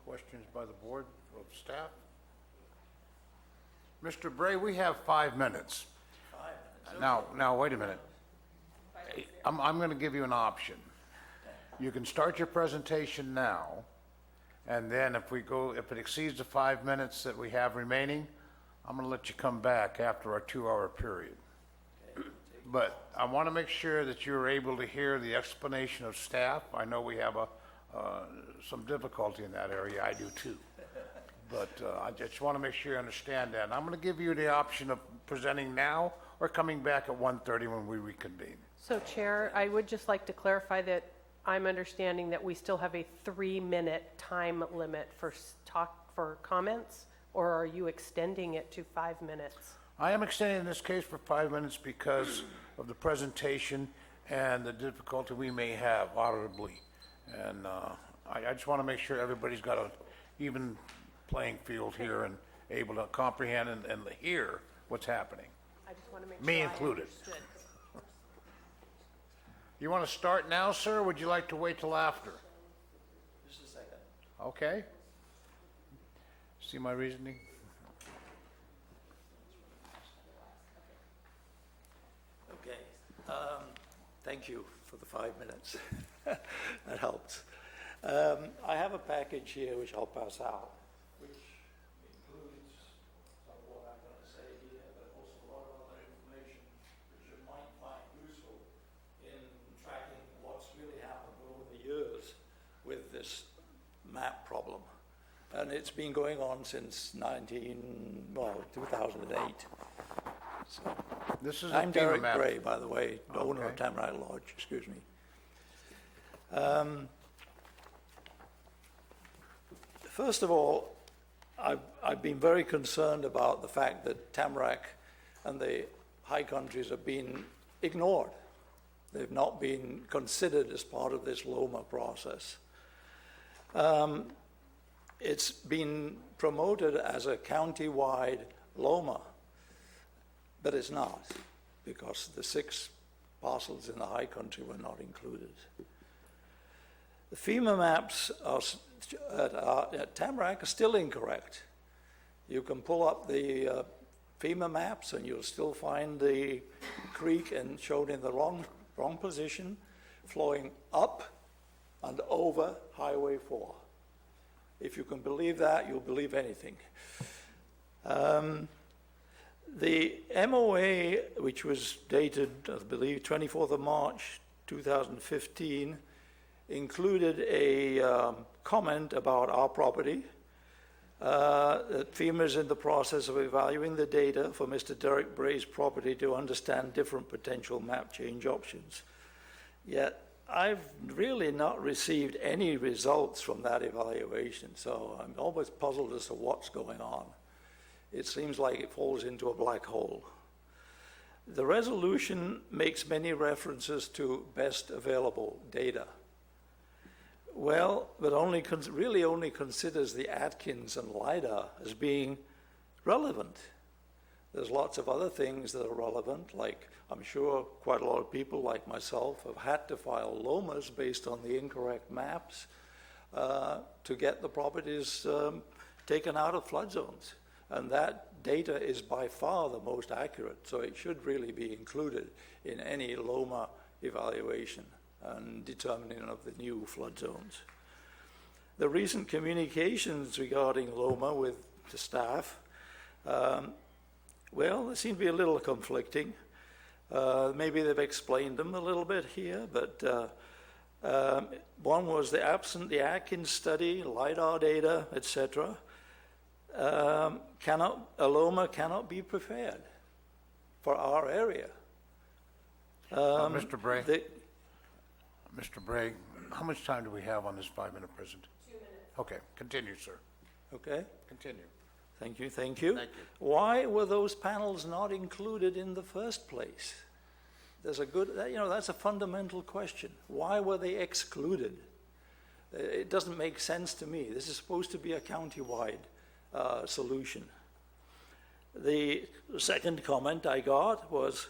Questions by the board or staff? Mr. Bray, we have 5 minutes. 5 minutes. Now, wait a minute. I'm going to give you an option. You can start your presentation now, and then if it exceeds the 5 minutes that we have remaining, I'm going to let you come back after our 2-hour period. But I want to make sure that you're able to hear the explanation of staff. I know we have some difficulty in that area. I do too. But I just want to make sure you understand that. And I'm going to give you the option of presenting now or coming back at 1:30 when we reconvene. So, Chair, I would just like to clarify that I'm understanding that we still have a 3-minute time limit for comments or are you extending it to 5 minutes? I am extending this case for 5 minutes because of the presentation and the difficulty we may have audibly. And I just want to make sure everybody's got an even playing field here and able to comprehend and hear what's happening. I just want to make sure Me I included. understood. You want to start now, sir, or would you like to wait till after? Just a second. Okay? See my reasoning? Okay. Thank you for the 5 minutes. That helps. I have a package here which I'll pass out, which includes some of what I'm going to say here, but also a lot of other information which you might find useful in tracking what's really happened over the years with this map problem. And it's been going on since 2008. So, This is I'm a FEMA Derek map. Gray, by the way, owner of Okay. Tamarack Lodge, excuse me. First of all, I've been very concerned about the fact that Tamarack and the high countries have been ignored. They've not been considered as part of this LOMA process. It's been promoted as a county-wide LOMA, but it's not, because the 6 parcels in the high country were not included. The FEMA maps at Tamarack are still incorrect. You can pull up the FEMA maps and you'll still find the creek and shown in the wrong position, flowing up and over Highway 4. If you can believe that, you'll believe anything. The MOA, which was dated, I believe, 24th of March 2015, included a comment about our property, that FEMA is in the process of evaluating the data for Mr. Derek Bray's property to understand different potential map change options. Yet, I've really not received any results from that evaluation, so I'm almost puzzled as to what's going on. It seems like it falls into a black hole. The resolution makes many references to best available data. Well, but really only considers the Atkins and LIDAR as being relevant. There's lots of other things that are relevant, like I'm sure quite a lot of people like myself have had to file LOMAs based on the incorrect maps to get the properties taken out of flood zones. And that data is by far the most accurate, so it should really be included in any LOMA evaluation and determining of the new flood zones. The recent communications regarding LOMA with the staff, well, they seem to be a little conflicting. Maybe they've explained them a little bit here, but one was the Atkins study, LIDAR data, etc. A LOMA cannot be prepared for our area. Mr. Bray? Mr. Bray, how much time do we have on this 5-minute present? 2 minutes. Okay, continue, sir. Okay. Continue. Thank you, thank you. Thank you. Why were those panels not included in the first place? There's a good, that's a fundamental question. Why were they excluded? It doesn't make sense to me. This is supposed to be a county-wide solution. The second comment I got was,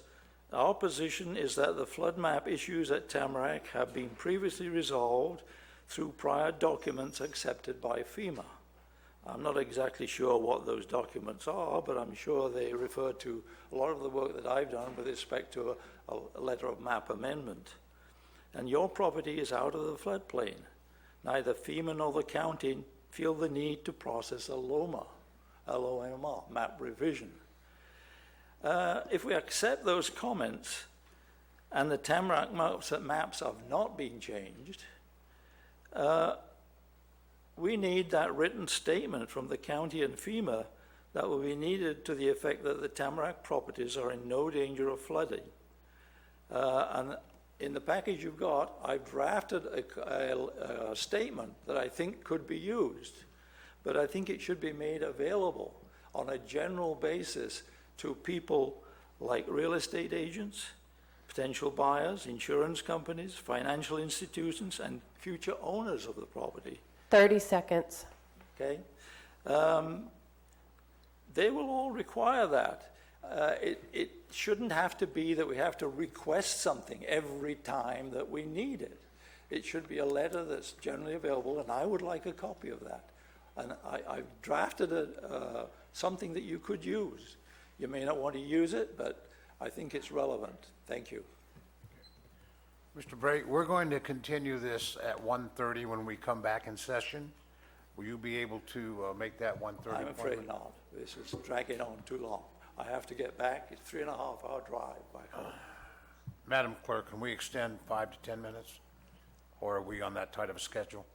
our position is that the flood map issues at Tamarack have been previously resolved through prior documents accepted by FEMA. I'm not exactly sure what those documents are, but I'm sure they refer to a lot of the work that I've done with respect to a letter of map amendment. And your property is out of the floodplain. Neither FEMA nor the county feel the need to process a LOMA, L-O-M-A, map revision. If we accept those comments and the Tamarack maps have not been changed, we need that written statement from the county and FEMA that will be needed to the effect that the Tamarack properties are in no danger of flooding. And in the package you've got, I've drafted a statement that I think could be used. but I think it should be made available on a general basis to people like real estate agents, potential buyers, insurance companies, financial institutions, and future owners of the property. 30 seconds. Okay? They will all require that. It shouldn't have to be that we have to request something every time that we need it. It should be a letter that's generally available, and I would like a copy of that. And I've drafted something that you could use. You may not want to use it, but I think it's relevant. Thank you. Mr. Bray, we're going to continue this at 1:30 when we come back in session. Will you be able to make that 1:30 I'm afraid not. This is dragging on too long. I have to get back. It's 3.5-hour drive back home. Madam Clerk, can we extend 5 to 10 minutes? Or are we on that tight of a schedule?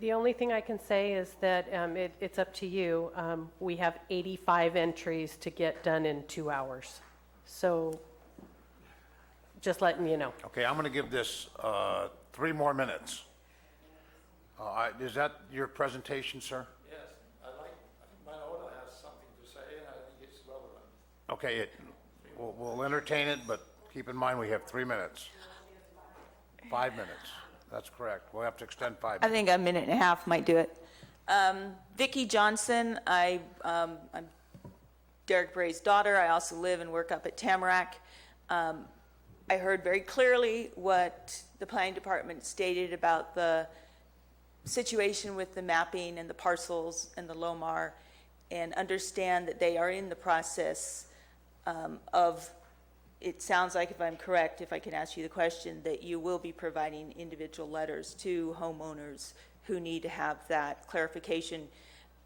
The only thing I can say is that it's up to you. We have 85 entries to get done in 2 hours. So just letting you know. Okay, I'm going to give this 3 more minutes. Is that your presentation, sir? Yes, my order has something to say, and I think it's relevant. Okay, we'll entertain it, but keep in mind we have 3 minutes. 5 minutes, that's correct. We'll have to extend 5 minutes. I think a minute and a half might do it. Vicki Johnson, I'm Derek Bray's daughter. I also live and work up at Tamarack. I heard very clearly what the planning department stated about the situation with the mapping and the parcels and the LOMAR, and understand that they are in the process of, it sounds like, if I'm correct, if I can ask you the question, that you will be providing individual letters to homeowners who need to have that clarification,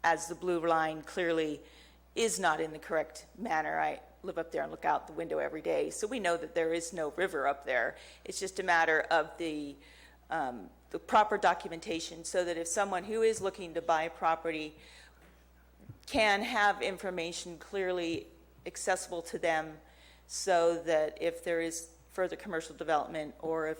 as the blue line clearly is not in the correct manner. I live up there and look out the window every day, so we know that there is no river up there. It's just a matter of the proper documentation, so that if someone who is looking to buy property can have information clearly accessible to them, so that if there is further commercial development or if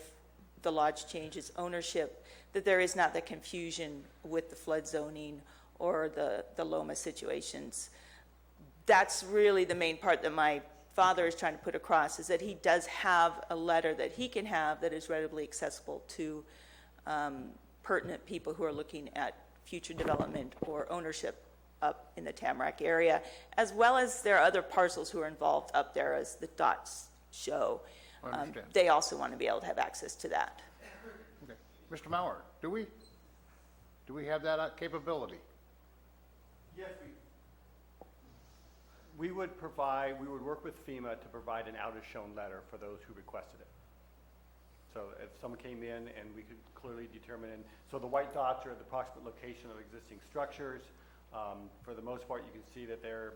the lodge changes ownership, that there is not the confusion with the flood zoning or the LOMA situations. That's really the main part that my father is trying to put across, is that he does have a letter that he can have that is readily accessible to pertinent people who are looking at future development or ownership up in the Tamarack area, as well as there are other parcels who are involved up there, as the dots show. I understand. They also want to be able to have access to that. Okay. Mr. Mauer, do we have that capability? Yes, we would work with FEMA to provide an out-as-shown letter for those who requested it. So if someone came in and we could clearly determine, and so the white dots are the approximate location of existing structures. For the most part, you can see that they're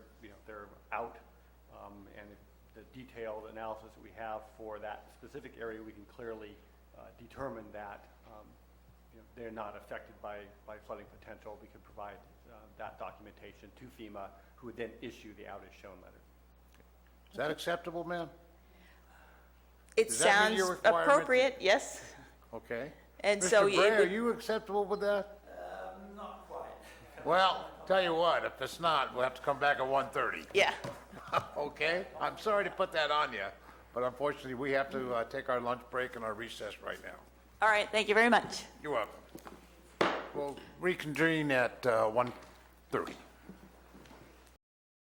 out, and the detailed analysis that we have for that specific area, we can clearly determine that they're not affected by flooding potential. We could provide that documentation to FEMA, who would then issue the out-as-shown letter. Is that acceptable, ma'am? It Does that meet sounds your requirement? appropriate, yes. Okay. And Mr. so Bray, are you acceptable with that? Not quite. Well, tell you what, if it's not, we'll have to come back at 1:30. Yeah. Okay? I'm sorry to put that on you, but unfortunately, we have to take our lunch break and our recess right now. All right, thank you very much. You're welcome. We'll reconvene at 1:30.